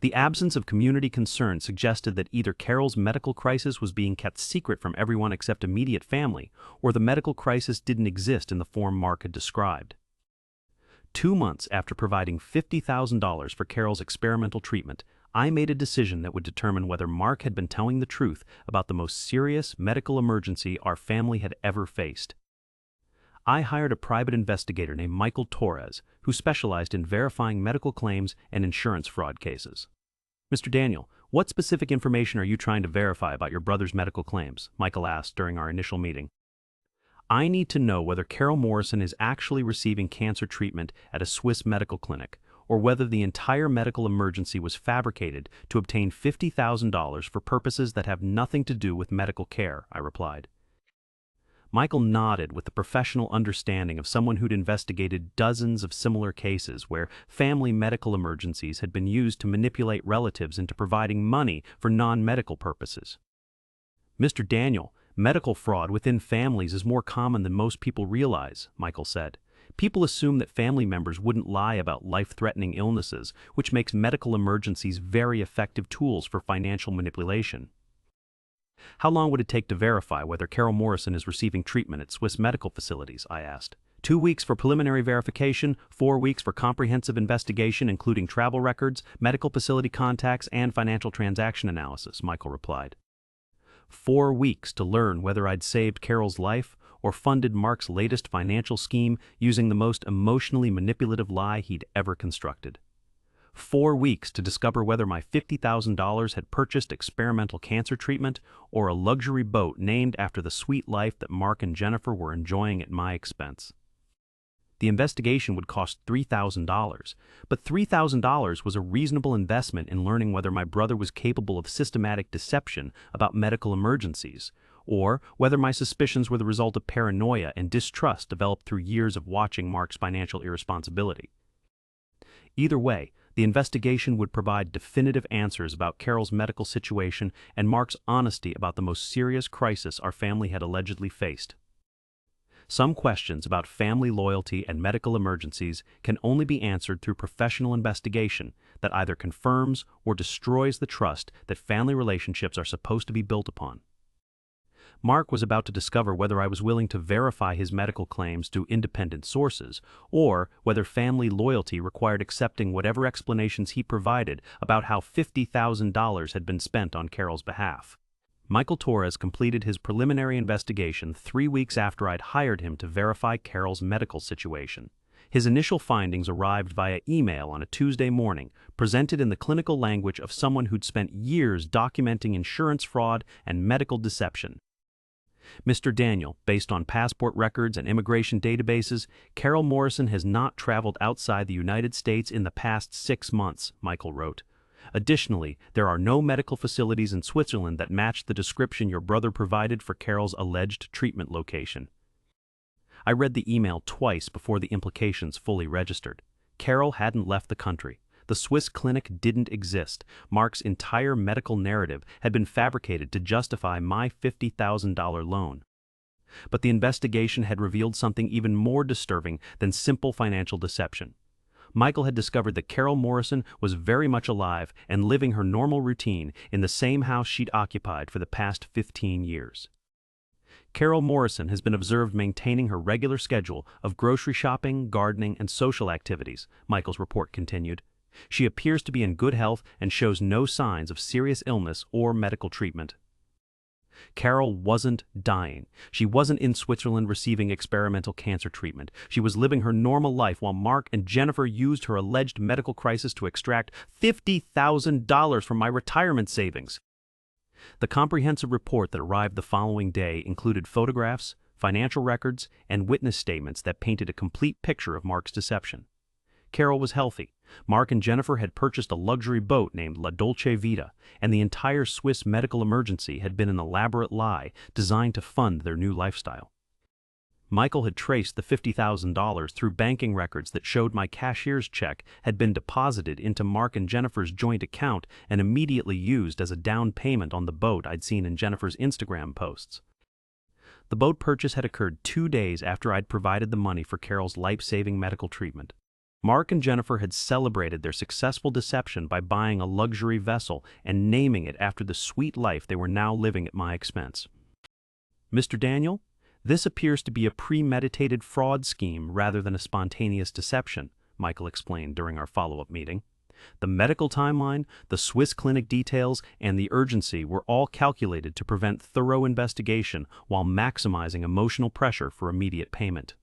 The absence of community concern suggested that either Carol's medical crisis was being kept secret from everyone except immediate family, or the medical crisis didn't exist in the form Mark had described. 2 months after providing $50,000 for Carol's experimental treatment, I made a decision that would determine whether Mark had been telling the truth about the most serious medical emergency our family had ever faced. I hired a private investigator named Michael Torres, who specialized in verifying medical claims and insurance fraud cases. "Mr. Daniel, what specific information are you trying to verify about your brother's medical claims?" Michael asked during our initial meeting. "I need to know whether Carol Morrison is actually receiving cancer treatment at a Swiss medical clinic, or whether the entire medical emergency was fabricated to obtain $50,000 for purposes that have nothing to do with medical care," I replied. Michael nodded with the professional understanding of someone who'd investigated dozens of similar cases where family medical emergencies had been used to manipulate relatives into providing money for non-medical purposes. "Mr. Daniel, medical fraud within families is more common than most people realize," Michael said. "People assume that family members wouldn't lie about life-threatening illnesses, which makes medical emergencies very effective tools for financial manipulation." "How long would it take to verify whether Carol Morrison is receiving treatment at Swiss medical facilities?" I asked. 2 weeks for preliminary verification, 4 weeks for comprehensive investigation including travel records, medical facility contacts, and financial transaction analysis," Michael replied. 4 weeks to learn whether I'd saved Carol's life or funded Mark's latest financial scheme using the most emotionally manipulative lie he'd ever constructed. 4 weeks to discover whether my $50,000 had purchased experimental cancer treatment or a luxury boat named after the sweet life that Mark and Jennifer were enjoying at my expense. The investigation would cost $3,000, but $3,000 was a reasonable investment in learning whether my brother was capable of systematic deception about medical emergencies, or whether my suspicions were the result of paranoia and distrust developed through years of watching Mark's financial irresponsibility. Either way, the investigation would provide definitive answers about Carol's medical situation and Mark's honesty about the most serious crisis our family had allegedly faced. Some questions about family loyalty and medical emergencies can only be answered through professional investigation that either confirms or destroys the trust that family relationships are supposed to be built upon. Mark was about to discover whether I was willing to verify his medical claims through independent sources, or whether family loyalty required accepting whatever explanations he provided about how $50,000 had been spent on Carol's behalf. Michael Torres completed his preliminary investigation 3 weeks after I'd hired him to verify Carol's medical situation. His initial findings arrived via email on a Tuesday morning, presented in the clinical language of someone who'd spent years documenting insurance fraud and medical deception. "Mr. Daniel, based on passport records and immigration databases, Carol Morrison has not traveled outside the United States in the past 6 months," Michael wrote. "Additionally, there are no medical facilities in Switzerland that match the description your brother provided for Carol's alleged treatment location." I read the email twice before the implications fully registered. Carol hadn't left the country. The Swiss clinic didn't exist. Mark's entire medical narrative had been fabricated to justify my $50,000 loan. But the investigation had revealed something even more disturbing than simple financial deception. Michael had discovered that Carol Morrison was very much alive and living her normal routine in the same house she'd occupied for the past 15 years. Carol Morrison has been observed maintaining her regular schedule of grocery shopping, gardening, and social activities, Michael's report continued. She appears to be in good health and shows no signs of serious illness or medical treatment. Carol wasn't dying. She wasn't in Switzerland receiving experimental cancer treatment. She was living her normal life while Mark and Jennifer used her alleged medical crisis to extract $50,000 from my retirement savings. The comprehensive report that arrived the following day included photographs, financial records, and witness statements that painted a complete picture of Mark's deception. Carol was healthy. Mark and Jennifer had purchased a luxury boat named La Dolce Vita, and the entire Swiss medical emergency had been an elaborate lie designed to fund their new lifestyle. Michael had traced the $50,000 through banking records that showed my cashier's check had been deposited into Mark and Jennifer's joint account and immediately used as a down payment on the boat I'd seen in Jennifer's Instagram posts. The boat purchase had occurred 2 days after I'd provided the money for Carol's life-saving medical treatment. Mark and Jennifer had celebrated their successful deception by buying a luxury vessel and naming it after the sweet life they were now living at my expense. Mr. Daniel, this appears to be a premeditated fraud scheme rather than a spontaneous deception, Michael explained during our follow-up meeting. The medical timeline, the Swiss clinic details, and the urgency were all calculated to prevent thorough investigation while maximizing emotional pressure for immediate payment.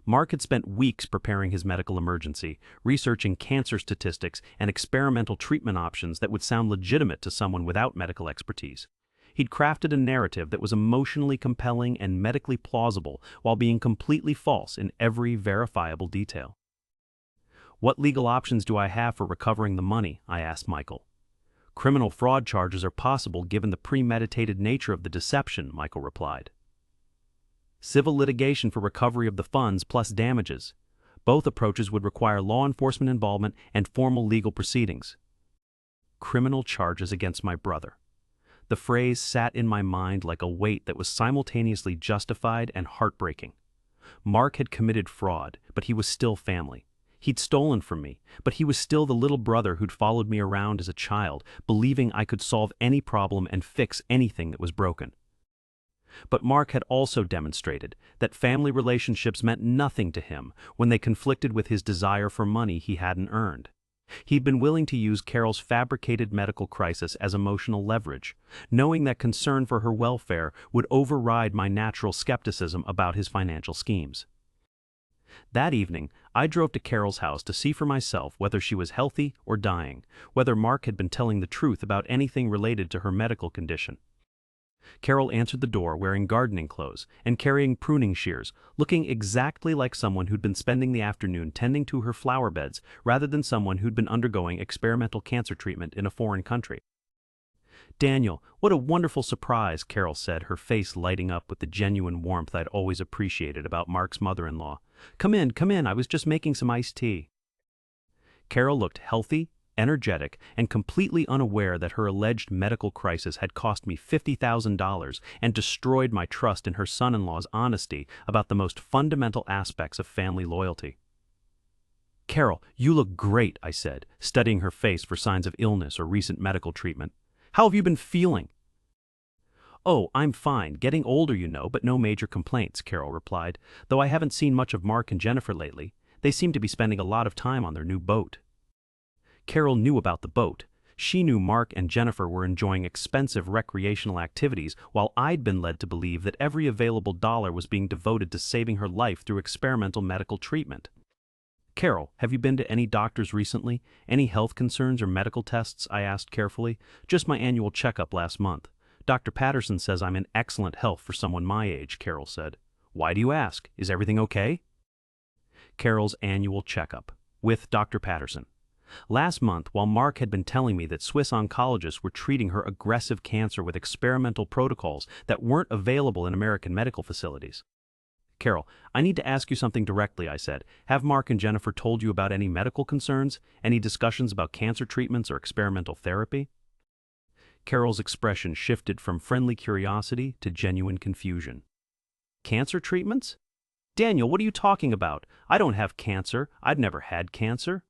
Mark had spent weeks preparing his medical emergency, researching cancer statistics and experimental treatment options that would sound legitimate to someone without medical expertise. He'd crafted a narrative that was emotionally compelling and medically plausible while being completely false in every verifiable detail. "What legal options do I have for recovering the money?" I asked Michael. "Criminal fraud charges are possible given the premeditated nature of the deception," Michael replied. "Civil litigation for recovery of the funds plus damages. Both approaches would require law enforcement involvement and formal legal proceedings." Criminal charges against my brother. The phrase sat in my mind like a weight that was simultaneously justified and heartbreaking. Mark had committed fraud, but he was still family. He'd stolen from me, but he was still the little brother who'd followed me around as a child, believing I could solve any problem and fix anything that was broken. But Mark had also demonstrated that family relationships meant nothing to him when they conflicted with his desire for money he hadn't earned. He'd been willing to use Carol's fabricated medical crisis as emotional leverage, knowing that concern for her welfare would override my natural skepticism about his financial schemes. That evening, I drove to Carol's house to see for myself whether she was healthy or dying, whether Mark had been telling the truth about anything related to her medical condition. Carol answered the door wearing gardening clothes and carrying pruning shears, looking exactly like someone who'd been spending the afternoon tending to her flower beds rather than someone who'd been undergoing experimental cancer treatment in a foreign country. "Daniel, what a wonderful surprise," Carol said, her face lighting up with the genuine warmth I'd always appreciated about Mark's mother-in-law. Come in, I was just making some iced tea." Carol looked healthy, energetic, and completely unaware that her alleged medical crisis had cost me $50,000 and destroyed my trust in her son-in-law's honesty about the most fundamental aspects of family loyalty. "Carol, you look great," I said, studying her face for signs of illness or recent medical treatment. "How have you been feeling?" "Oh, I'm fine, getting older, you know, but no major complaints," Carol replied, "though I haven't seen much of Mark and Jennifer lately. They seem to be spending a lot of time on their new boat." Carol knew about the boat. She knew Mark and Jennifer were enjoying expensive recreational activities while I'd been led to believe that every available dollar was being devoted to saving her life through experimental medical treatment. "Carol, have you been to any doctors recently? Any health concerns or medical tests?" I asked carefully. "Just my annual checkup last month. Dr. Patterson says I'm in excellent health for someone my age," Carol said. "Why do you ask? Is everything okay?" Carol's annual checkup with Dr. Patterson. Last month, while Mark had been telling me that Swiss oncologists were treating her aggressive cancer with experimental protocols that weren't available in American medical facilities. Carol, I need to ask you something directly, I said. Have Mark and Jennifer told you about any medical concerns? Any discussions about cancer treatments or experimental therapy? Carol's expression shifted from friendly curiosity to genuine confusion. Cancer treatments? Daniel, what are you talking about? I don't have cancer. I've never had cancer.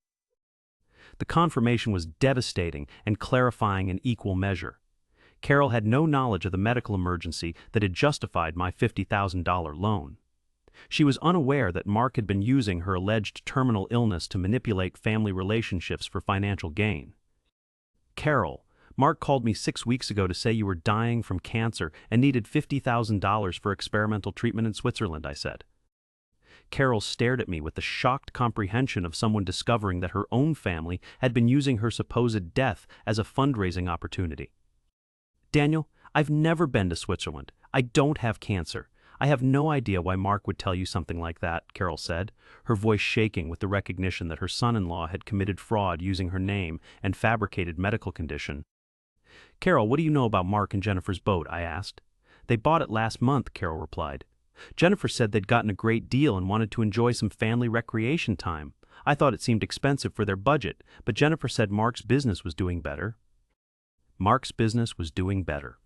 The confirmation was devastating and clarifying in equal measure. Carol had no knowledge of the medical emergency that had justified my $50,000 loan. She was unaware that Mark had been using her alleged terminal illness to manipulate family relationships for financial gain. Carol, Mark called me 6 weeks ago to say you were dying from cancer and needed $50,000 for experimental treatment in Switzerland, I said. Carol stared at me with the shocked comprehension of someone discovering that her own family had been using her supposed death as a fundraising opportunity. Daniel, I've never been to Switzerland. I don't have cancer. I have no idea why Mark would tell you something like that, Carol said, her voice shaking with the recognition that her son-in-law had committed fraud using her name and fabricated medical condition. Carol, what do you know about Mark and Jennifer's boat? I asked. They bought it last month, Carol replied. Jennifer said they'd gotten a great deal and wanted to enjoy some family recreation time. I thought it seemed expensive for their budget, but Jennifer said Mark's business was doing better. Mark's business was doing better.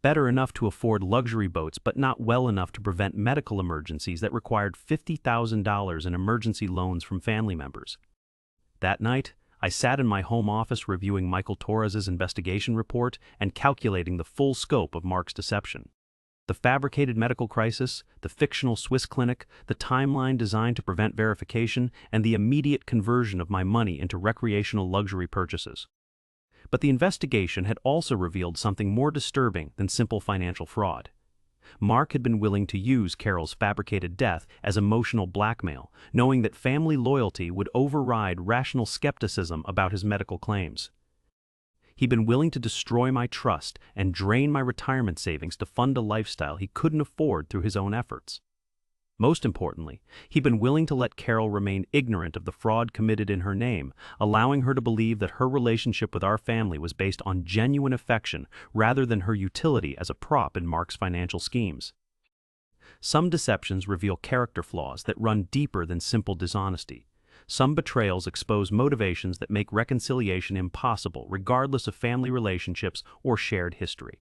Better enough to afford luxury boats, but not well enough to prevent medical emergencies that required $50,000 in emergency loans from family members. That night, I sat in my home office reviewing Michael Torres's investigation report and calculating the full scope of Mark's deception. The fabricated medical crisis, the fictional Swiss clinic, the timeline designed to prevent verification, and the immediate conversion of my money into recreational luxury purchases. But the investigation had also revealed something more disturbing than simple financial fraud. Mark had been willing to use Carol's fabricated death as emotional blackmail, knowing that family loyalty would override rational skepticism about his medical claims. He'd been willing to destroy my trust and drain my retirement savings to fund a lifestyle he couldn't afford through his own efforts. Most importantly, he'd been willing to let Carol remain ignorant of the fraud committed in her name, allowing her to believe that her relationship with our family was based on genuine affection rather than her utility as a prop in Mark's financial schemes. Some deceptions reveal character flaws that run deeper than simple dishonesty. Some betrayals expose motivations that make reconciliation impossible, regardless of family relationships or shared history.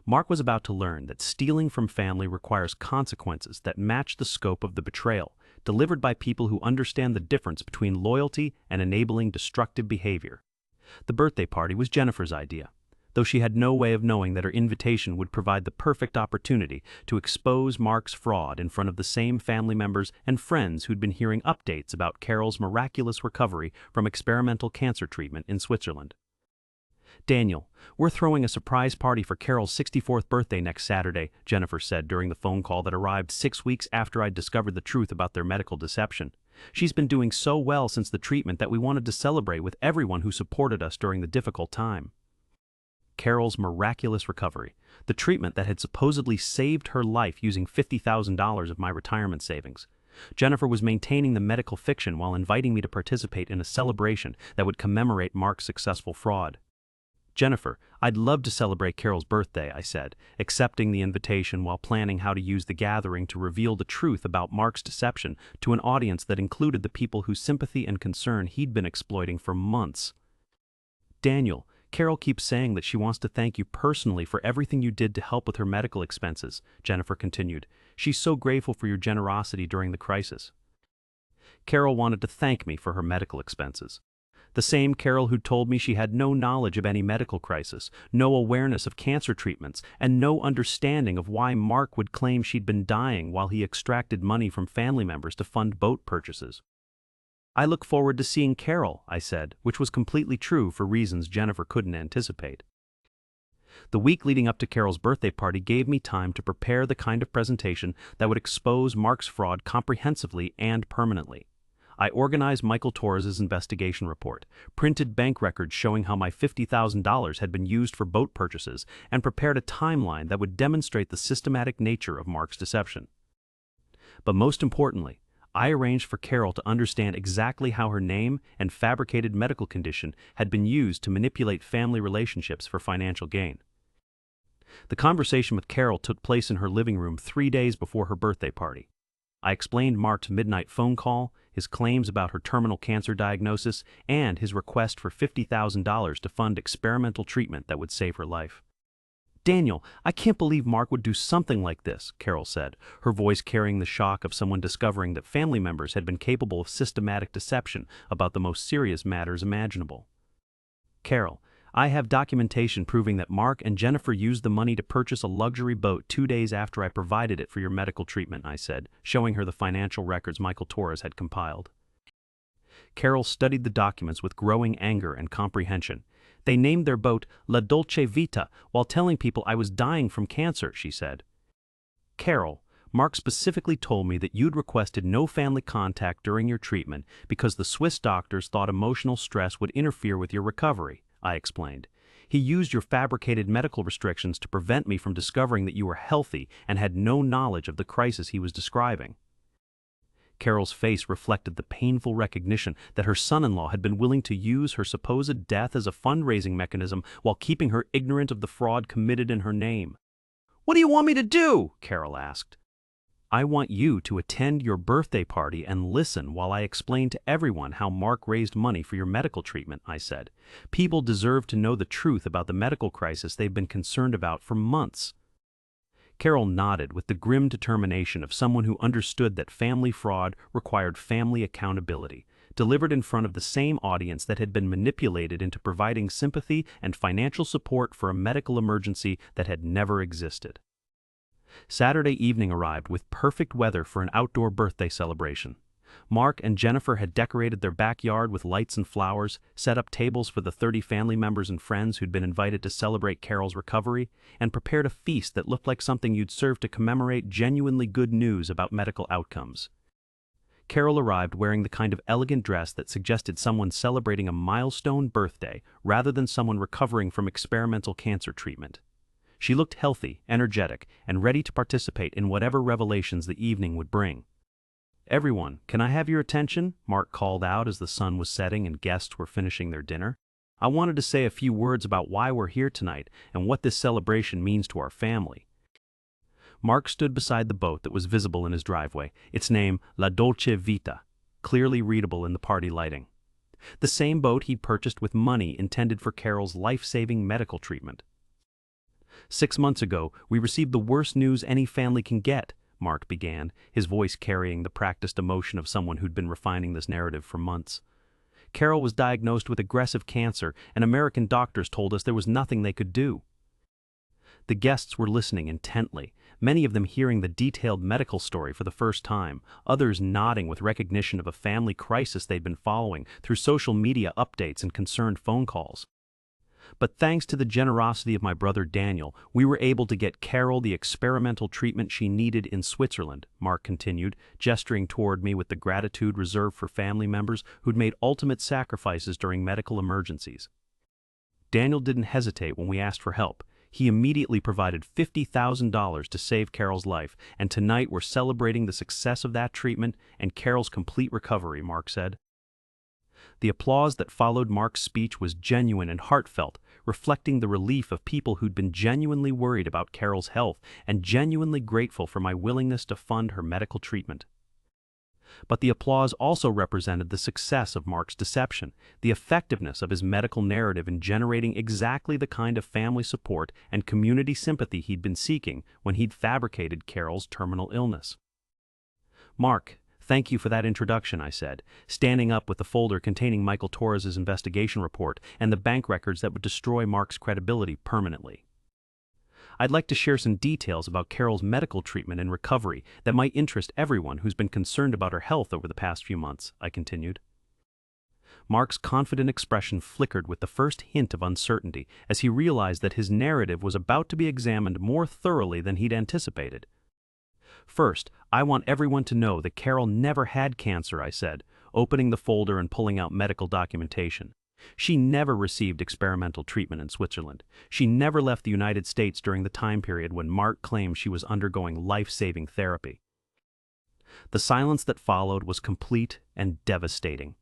Mark was about to learn that stealing from family requires consequences that match the scope of the betrayal, delivered by people who understand the difference between loyalty and enabling destructive behavior. The birthday party was Jennifer's idea, though she had no way of knowing that her invitation would provide the perfect opportunity to expose Mark's fraud in front of the same family members and friends who'd been hearing updates about Carol's miraculous recovery from experimental cancer treatment in Switzerland. Daniel, we're throwing a surprise party for Carol's 64th birthday next Saturday, Jennifer said during the phone call that arrived 6 weeks after I'd discovered the truth about their medical deception. She's been doing so well since the treatment that we wanted to celebrate with everyone who supported us during the difficult time. Carol's miraculous recovery, the treatment that had supposedly saved her life using $50,000 of my retirement savings. Jennifer was maintaining the medical fiction while inviting me to participate in a celebration that would commemorate Mark's successful fraud. Jennifer, I'd love to celebrate Carol's birthday, I said, accepting the invitation while planning how to use the gathering to reveal the truth about Mark's deception to an audience that included the people whose sympathy and concern he'd been exploiting for months. Daniel, Carol keeps saying that she wants to thank you personally for everything you did to help with her medical expenses, Jennifer continued. She's so grateful for your generosity during the crisis. Carol wanted to thank me for her medical expenses. The same Carol who told me she had no knowledge of any medical crisis, no awareness of cancer treatments, and no understanding of why Mark would claim she'd been dying while he extracted money from family members to fund boat purchases. I look forward to seeing Carol, I said, which was completely true for reasons Jennifer couldn't anticipate. The week leading up to Carol's birthday party gave me time to prepare the kind of presentation that would expose Mark's fraud comprehensively and permanently. I organized Michael Torres's investigation report, printed bank records showing how my $50,000 had been used for boat purchases, and prepared a timeline that would demonstrate the systematic nature of Mark's deception. But most importantly, I arranged for Carol to understand exactly how her name and fabricated medical condition had been used to manipulate family relationships for financial gain. The conversation with Carol took place in her living room 3 days before her birthday party. I explained Mark's midnight phone call, his claims about her terminal cancer diagnosis, and his request for $50,000 to fund experimental treatment that would save her life. "Daniel, I can't believe Mark would do something like this," Carol said, her voice carrying the shock of someone discovering that family members had been capable of systematic deception about the most serious matters imaginable. "Carol, I have documentation proving that Mark and Jennifer used the money to purchase a luxury boat 2 days after I provided it for your medical treatment," I said, showing her the financial records Michael Torres had compiled. Carol studied the documents with growing anger and comprehension. "They named their boat La Dolce Vita while telling people I was dying from cancer," she said. "Carol, Mark specifically told me that you'd requested no family contact during your treatment because the Swiss doctors thought emotional stress would interfere with your recovery," I explained. "He used your fabricated medical restrictions to prevent me from discovering that you were healthy and had no knowledge of the crisis he was describing." Carol's face reflected the painful recognition that her son-in-law had been willing to use her supposed death as a fundraising mechanism while keeping her ignorant of the fraud committed in her name. "What do you want me to do?" Carol asked. "I want you to attend your birthday party and listen while I explain to everyone how Mark raised money for your medical treatment," I said. "People deserve to know the truth about the medical crisis they've been concerned about for months." Carol nodded with the grim determination of someone who understood that family fraud required family accountability, delivered in front of the same audience that had been manipulated into providing sympathy and financial support for a medical emergency that had never existed. Saturday evening arrived with perfect weather for an outdoor birthday celebration. Mark and Jennifer had decorated their backyard with lights and flowers, set up tables for the 30 family members and friends who'd been invited to celebrate Carol's recovery, and prepared a feast that looked like something you'd serve to commemorate genuinely good news about medical outcomes. Carol arrived wearing the kind of elegant dress that suggested someone celebrating a milestone birthday rather than someone recovering from experimental cancer treatment. She looked healthy, energetic, and ready to participate in whatever revelations the evening would bring. "Everyone, can I have your attention?" Mark called out as the sun was setting and guests were finishing their dinner. "I wanted to say a few words about why we're here tonight and what this celebration means to our family." Mark stood beside the boat that was visible in his driveway, its name La Dolce Vita, clearly readable in the party lighting. The same boat he'd purchased with money intended for Carol's life-saving medical treatment. "6 months ago, we received the worst news any family can get," Mark began, his voice carrying the practiced emotion of someone who'd been refining this narrative for months. "Carol was diagnosed with aggressive cancer, and American doctors told us there was nothing they could do." The guests were listening intently, many of them hearing the detailed medical story for the first time, others nodding with recognition of a family crisis they'd been following through social media updates and concerned phone calls. "But thanks to the generosity of my brother Daniel, we were able to get Carol the experimental treatment she needed in Switzerland," Mark continued, gesturing toward me with the gratitude reserved for family members who'd made ultimate sacrifices during medical emergencies. Daniel didn't hesitate when we asked for help. He immediately provided $50,000 to save Carol's life, and tonight we're celebrating the success of that treatment and Carol's complete recovery, Mark said. The applause that followed Mark's speech was genuine and heartfelt, reflecting the relief of people who'd been genuinely worried about Carol's health and genuinely grateful for my willingness to fund her medical treatment. But the applause also represented the success of Mark's deception, the effectiveness of his medical narrative in generating exactly the kind of family support and community sympathy he'd been seeking when he'd fabricated Carol's terminal illness. "Mark, thank you for that introduction," I said, standing up with the folder containing Michael Torres' investigation report and the bank records that would destroy Mark's credibility permanently. "I'd like to share some details about Carol's medical treatment and recovery that might interest everyone who's been concerned about her health over the past few months," I continued. Mark's confident expression flickered with the first hint of uncertainty as he realized that his narrative was about to be examined more thoroughly than he'd anticipated. "First, I want everyone to know that Carol never had cancer," I said, opening the folder and pulling out medical documentation. "She never received experimental treatment in Switzerland. She never left the United States during the time period when Mark claimed she was undergoing life-saving therapy." The silence that followed was complete and devastating.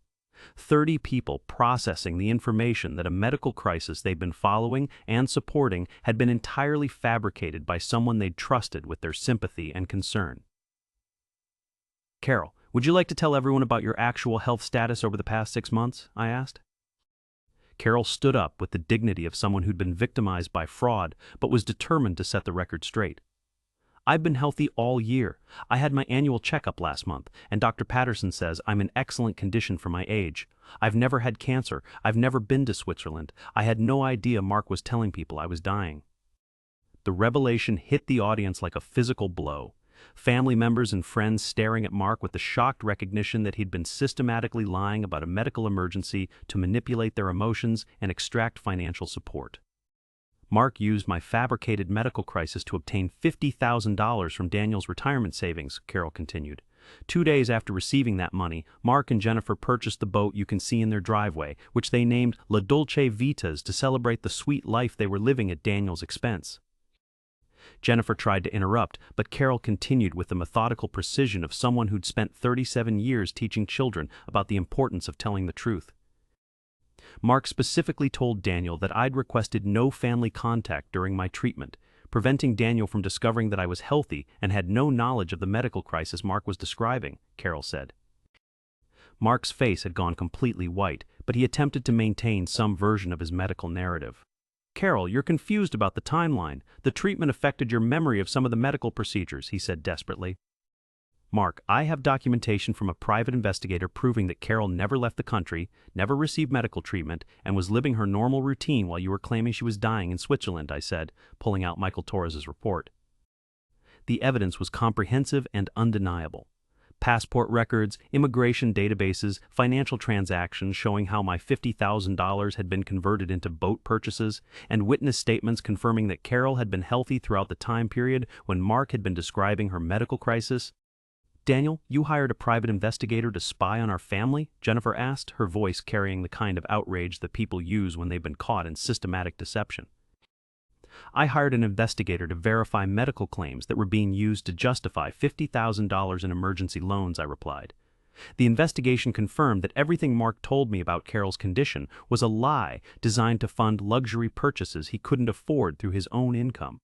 30 people processing the information that a medical crisis they'd been following and supporting had been entirely fabricated by someone they'd trusted with their sympathy and concern. "Carol, would you like to tell everyone about your actual health status over the past 6 months?" I asked. Carol stood up with the dignity of someone who'd been victimized by fraud but was determined to set the record straight. "I've been healthy all year. I had my annual checkup last month, and Dr. Patterson says I'm in excellent condition for my age. I've never had cancer. I've never been to Switzerland. I had no idea Mark was telling people I was dying." The revelation hit the audience like a physical blow. Family members and friends staring at Mark with the shocked recognition that he'd been systematically lying about a medical emergency to manipulate their emotions and extract financial support. "Mark used my fabricated medical crisis to obtain $50,000 from Daniel's retirement savings," Carol continued. "2 days after receiving that money, Mark and Jennifer purchased the boat you can see in their driveway, which they named La Dolce Vitas to celebrate the sweet life they were living at Daniel's expense." Jennifer tried to interrupt, but Carol continued with the methodical precision of someone who'd spent 37 years teaching children about the importance of telling the truth. "Mark specifically told Daniel that I'd requested no family contact during my treatment, preventing Daniel from discovering that I was healthy and had no knowledge of the medical crisis Mark was describing," Carol said. Mark's face had gone completely white, but he attempted to maintain some version of his medical narrative. "Carol, you're confused about the timeline. The treatment affected your memory of some of the medical procedures," he said desperately. "Mark, I have documentation from a private investigator proving that Carol never left the country, never received medical treatment, and was living her normal routine while you were claiming she was dying in Switzerland," I said, pulling out Michael Torres's report. The evidence was comprehensive and undeniable. Passport records, immigration databases, financial transactions showing how my $50,000 had been converted into boat purchases, and witness statements confirming that Carol had been healthy throughout the time period when Mark had been describing her medical crisis. "Daniel, you hired a private investigator to spy on our family?" Jennifer asked, her voice carrying the kind of outrage that people use when they've been caught in systematic deception. "I hired an investigator to verify medical claims that were being used to justify $50,000 in emergency loans," I replied. "The investigation confirmed that everything Mark told me about Carol's condition was a lie designed to fund luxury purchases he couldn't afford through his own income."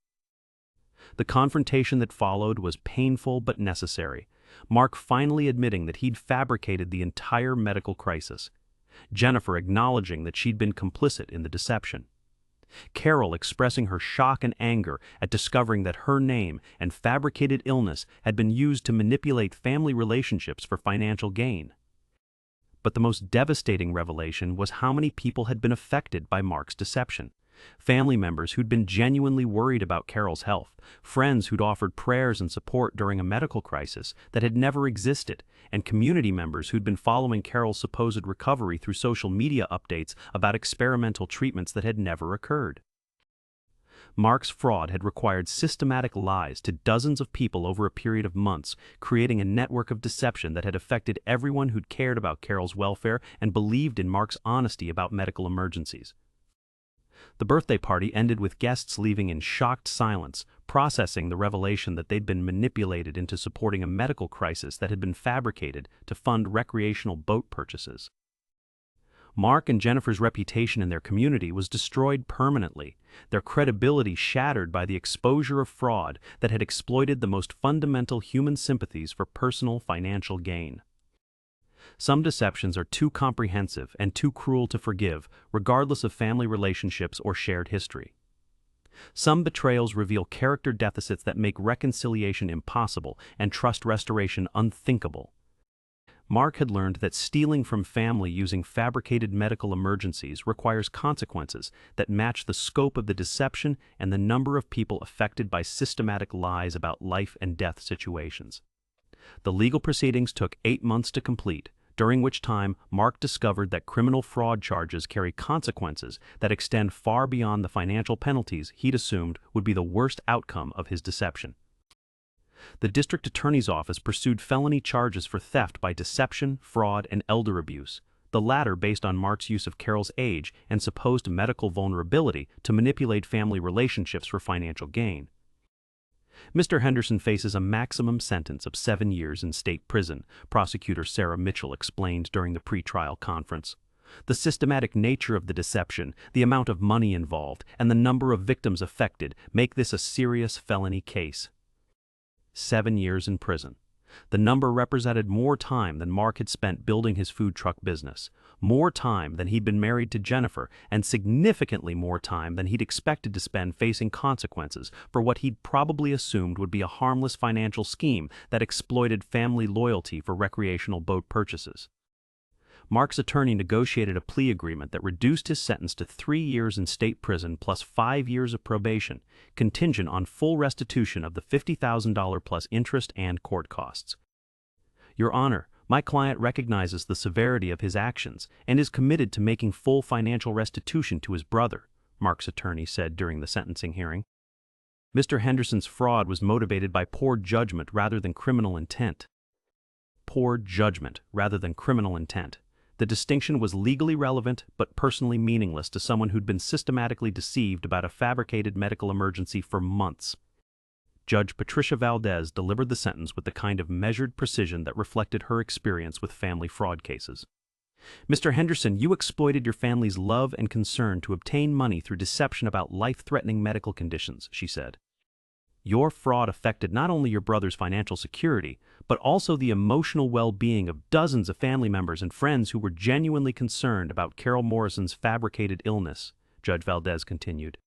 The confrontation that followed was painful but necessary. Mark finally admitting that he'd fabricated the entire medical crisis. Jennifer acknowledging that she'd been complicit in the deception. Carol expressing her shock and anger at discovering that her name and fabricated illness had been used to manipulate family relationships for financial gain. But the most devastating revelation was how many people had been affected by Mark's deception. Family members who'd been genuinely worried about Carol's health, friends who'd offered prayers and support during a medical crisis that had never existed, and community members who'd been following Carol's supposed recovery through social media updates about experimental treatments that had never occurred. Mark's fraud had required systematic lies to dozens of people over a period of months, creating a network of deception that had affected everyone who'd cared about Carol's welfare and believed in Mark's honesty about medical emergencies. The birthday party ended with guests leaving in shocked silence, processing the revelation that they'd been manipulated into supporting a medical crisis that had been fabricated to fund recreational boat purchases. Mark and Jennifer's reputation in their community was destroyed permanently, their credibility shattered by the exposure of fraud that had exploited the most fundamental human sympathies for personal financial gain. Some deceptions are too comprehensive and too cruel to forgive, regardless of family relationships or shared history. Some betrayals reveal character deficits that make reconciliation impossible and trust restoration unthinkable. Mark had learned that stealing from family using fabricated medical emergencies requires consequences that match the scope of the deception and the number of people affected by systematic lies about life and death situations. The legal proceedings took 8 months to complete, during which time Mark discovered that criminal fraud charges carry consequences that extend far beyond the financial penalties he'd assumed would be the worst outcome of his deception. The district attorney's office pursued felony charges for theft by deception, fraud, and elder abuse, the latter based on Mark's use of Carol's age and supposed medical vulnerability to manipulate family relationships for financial gain. Mr. Henderson faces a maximum sentence of 7 years in state prison, prosecutor Sarah Mitchell explained during the pretrial conference. The systematic nature of the deception, the amount of money involved, and the number of victims affected make this a serious felony case. 7 years in prison. The number represented more time than Mark had spent building his food truck business, more time than he'd been married to Jennifer, and significantly more time than he'd expected to spend facing consequences for what he'd probably assumed would be a harmless financial scheme that exploited family loyalty for recreational boat purchases. Mark's attorney negotiated a plea agreement that reduced his sentence to 3 years in state prison plus 5 years of probation, contingent on full restitution of the $50,000 plus interest and court costs. Your Honor, my client recognizes the severity of his actions and is committed to making full financial restitution to his brother, Mark's attorney said during the sentencing hearing. Mr. Henderson's fraud was motivated by poor judgment rather than criminal intent. Poor judgment rather than criminal intent. The distinction was legally relevant but personally meaningless to someone who'd been systematically deceived about a fabricated medical emergency for months. Judge Patricia Valdez delivered the sentence with the kind of measured precision that reflected her experience with family fraud cases. Mr. Henderson, you exploited your family's love and concern to obtain money through deception about life-threatening medical conditions, she said. Your fraud affected not only your brother's financial security, but also the emotional well-being of dozens of family members and friends who were genuinely concerned about Carol Morrison's fabricated illness, Judge Valdez continued.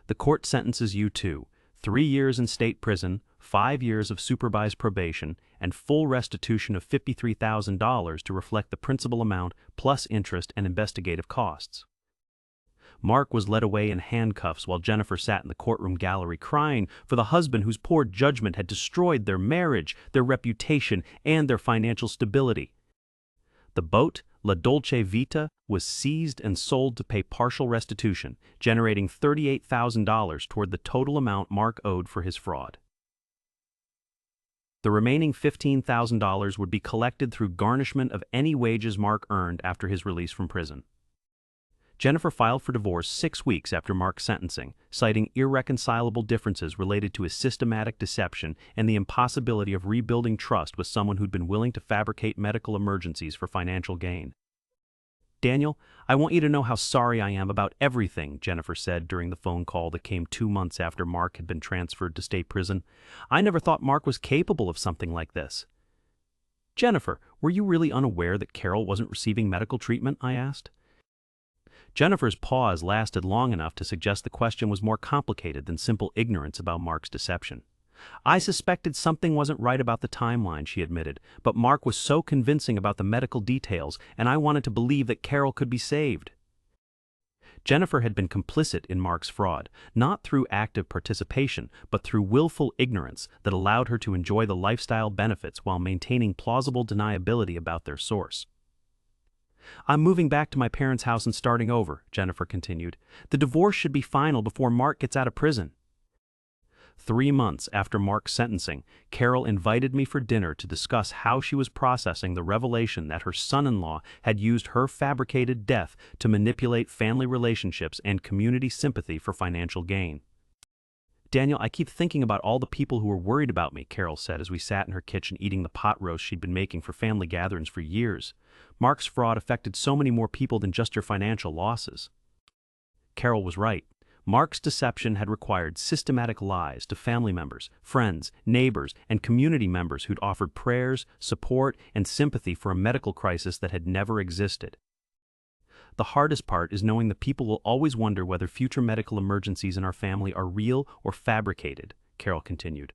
The court sentences you to 3 years in state prison, 5 years of supervised probation, and full restitution of $53,000 to reflect the principal amount plus interest and investigative costs. Mark was led away in handcuffs while Jennifer sat in the courtroom gallery crying for the husband whose poor judgment had destroyed their marriage, their reputation, and their financial stability. The boat, La Dolce Vita, was seized and sold to pay partial restitution, generating $38,000 toward the total amount Mark owed for his fraud. The remaining $15,000 would be collected through garnishment of any wages Mark earned after his release from prison. Jennifer filed for divorce 6 weeks after Mark's sentencing, citing irreconcilable differences related to his systematic deception and the impossibility of rebuilding trust with someone who'd been willing to fabricate medical emergencies for financial gain. Daniel, I want you to know how sorry I am about everything, Jennifer said during the phone call that came 2 months after Mark had been transferred to state prison. I never thought Mark was capable of something like this. Jennifer, were you really unaware that Carol wasn't receiving medical treatment? I asked. Jennifer's pause lasted long enough to suggest the question was more complicated than simple ignorance about Mark's deception. I suspected something wasn't right about the timeline, she admitted, but Mark was so convincing about the medical details, and I wanted to believe that Carol could be saved. Jennifer had been complicit in Mark's fraud, not through active participation, but through willful ignorance that allowed her to enjoy the lifestyle benefits while maintaining plausible deniability about their source. I'm moving back to my parents' house and starting over, Jennifer continued. The divorce should be final before Mark gets out of prison. 3 months after Mark's sentencing, Carol invited me for dinner to discuss how she was processing the revelation that her son-in-law had used her fabricated death to manipulate family relationships and community sympathy for financial gain. Daniel, I keep thinking about all the people who were worried about me, Carol said as we sat in her kitchen eating the pot roast she'd been making for family gatherings for years. Mark's fraud affected so many more people than just your financial losses. Carol was right. Mark's deception had required systematic lies to family members, friends, neighbors, and community members who'd offered prayers, support, and sympathy for a medical crisis that had never existed. The hardest part is knowing that people will always wonder whether future medical emergencies in our family are real or fabricated, Carol continued.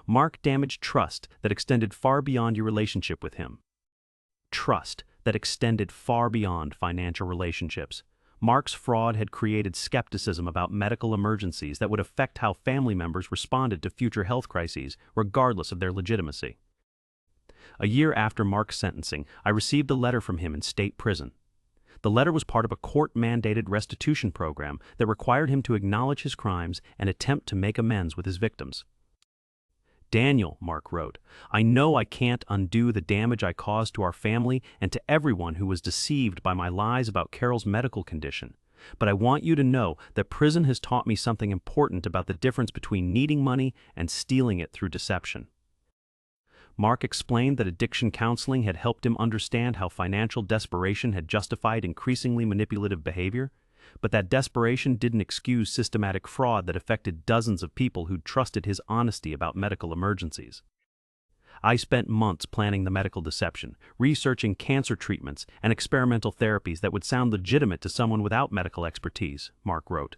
Mark damaged trust that extended far beyond your relationship with him. Trust that extended far beyond financial relationships. Mark's fraud had created skepticism about medical emergencies that would affect how family members responded to future health crises, regardless of their legitimacy. A year after Mark's sentencing, I received a letter from him in state prison. The letter was part of a court-mandated restitution program that required him to acknowledge his crimes and attempt to make amends with his victims. Daniel, Mark wrote, I know I can't undo the damage I caused to our family and to everyone who was deceived by my lies about Carol's medical condition, But I want you to know that prison has taught me something important about the difference between needing money and stealing it through deception. Mark explained that addiction counseling had helped him understand how financial desperation had justified increasingly manipulative behavior, but that desperation didn't excuse systematic fraud that affected dozens of people who'd trusted his honesty about medical emergencies. I spent months planning the medical deception, researching cancer treatments and experimental therapies that would sound legitimate to someone without medical expertise, Mark wrote.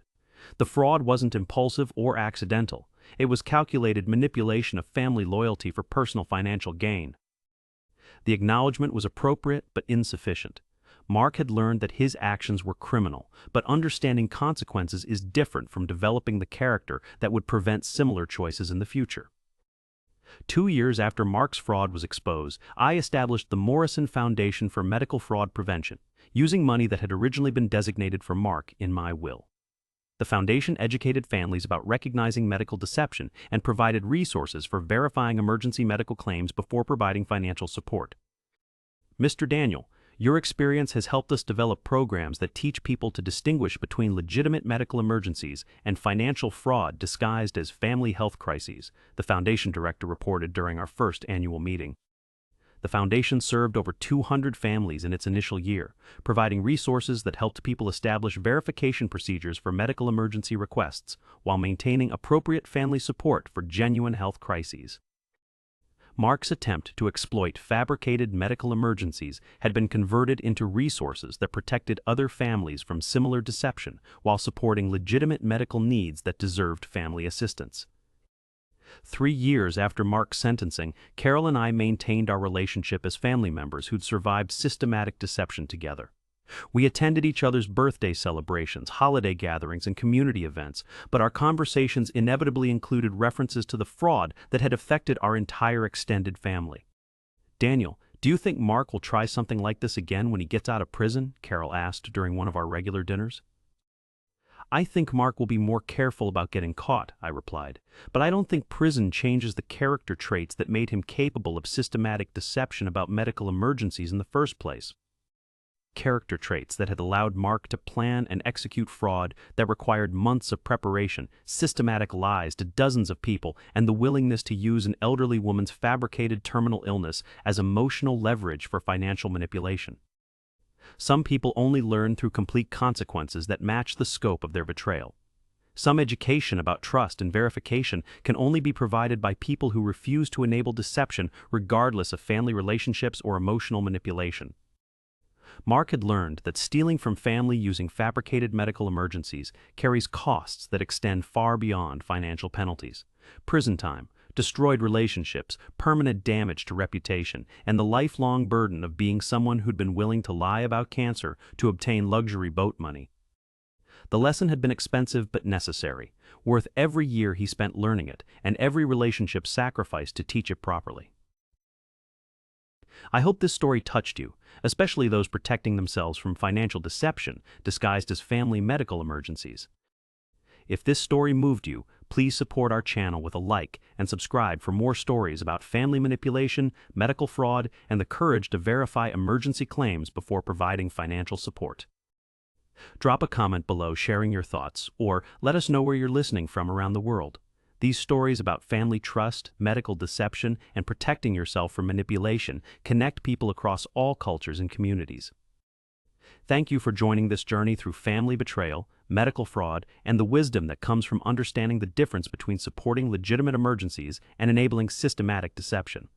The fraud wasn't impulsive or accidental. It was calculated manipulation of family loyalty for personal financial gain. The acknowledgement was appropriate but insufficient. Mark had learned that his actions were criminal, but understanding consequences is different from developing the character that would prevent similar choices in the future. 2 years after Mark's fraud was exposed, I established the Morrison Foundation for Medical Fraud Prevention, using money that had originally been designated for Mark in my will. The foundation educated families about recognizing medical deception and provided resources for verifying emergency medical claims before providing financial support. Mr. Daniel, your experience has helped us develop programs that teach people to distinguish between legitimate medical emergencies and financial fraud disguised as family health crises, the foundation director reported during our first annual meeting. The foundation served over 200 families in its initial year, providing resources that helped people establish verification procedures for medical emergency requests while maintaining appropriate family support for genuine health crises. Mark's attempt to exploit fabricated medical emergencies had been converted into resources that protected other families from similar deception while supporting legitimate medical needs that deserved family assistance. 3 years after Mark's sentencing, Carol and I maintained our relationship as family members who'd survived systematic deception together. We attended each other's birthday celebrations, holiday gatherings, and community events, but our conversations inevitably included references to the fraud that had affected our entire extended family. Daniel, do you think Mark will try something like this again when he gets out of prison? Carol asked during one of our regular dinners. I think Mark will be more careful about getting caught, I replied, but I don't think prison changes the character traits that made him capable of systematic deception about medical emergencies in the first place. Character traits that had allowed Mark to plan and execute fraud that required months of preparation, systematic lies to dozens of people, and the willingness to use an elderly woman's fabricated terminal illness as emotional leverage for financial manipulation. Some people only learn through complete consequences that match the scope of their betrayal. Some education about trust and verification can only be provided by people who refuse to enable deception regardless of family relationships or emotional manipulation. Mark had learned that stealing from family using fabricated medical emergencies carries costs that extend far beyond financial penalties. Prison time, destroyed relationships, permanent damage to reputation, and the lifelong burden of being someone who'd been willing to lie about cancer to obtain luxury boat money. The lesson had been expensive but necessary, worth every year he spent learning it, and every relationship sacrificed to teach it properly. I hope this story touched you, especially those protecting themselves from financial deception disguised as family medical emergencies. If this story moved you, please support our channel with a like and subscribe for more stories about family manipulation, medical fraud, and the courage to verify emergency claims before providing financial support. Drop a comment below sharing your thoughts, or let us know where you're listening from around the world. These stories about family trust, medical deception, and protecting yourself from manipulation connect people across all cultures and communities. Thank you for joining this journey through family betrayal, medical fraud, and the wisdom that comes from understanding the difference between supporting legitimate emergencies and enabling systematic deception.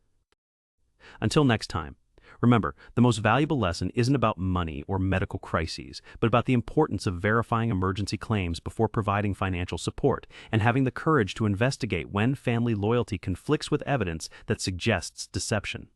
Until next time, remember, the most valuable lesson isn't about money or medical crises, but about the importance of verifying emergency claims before providing financial support and having the courage to investigate when family loyalty conflicts with evidence that suggests deception.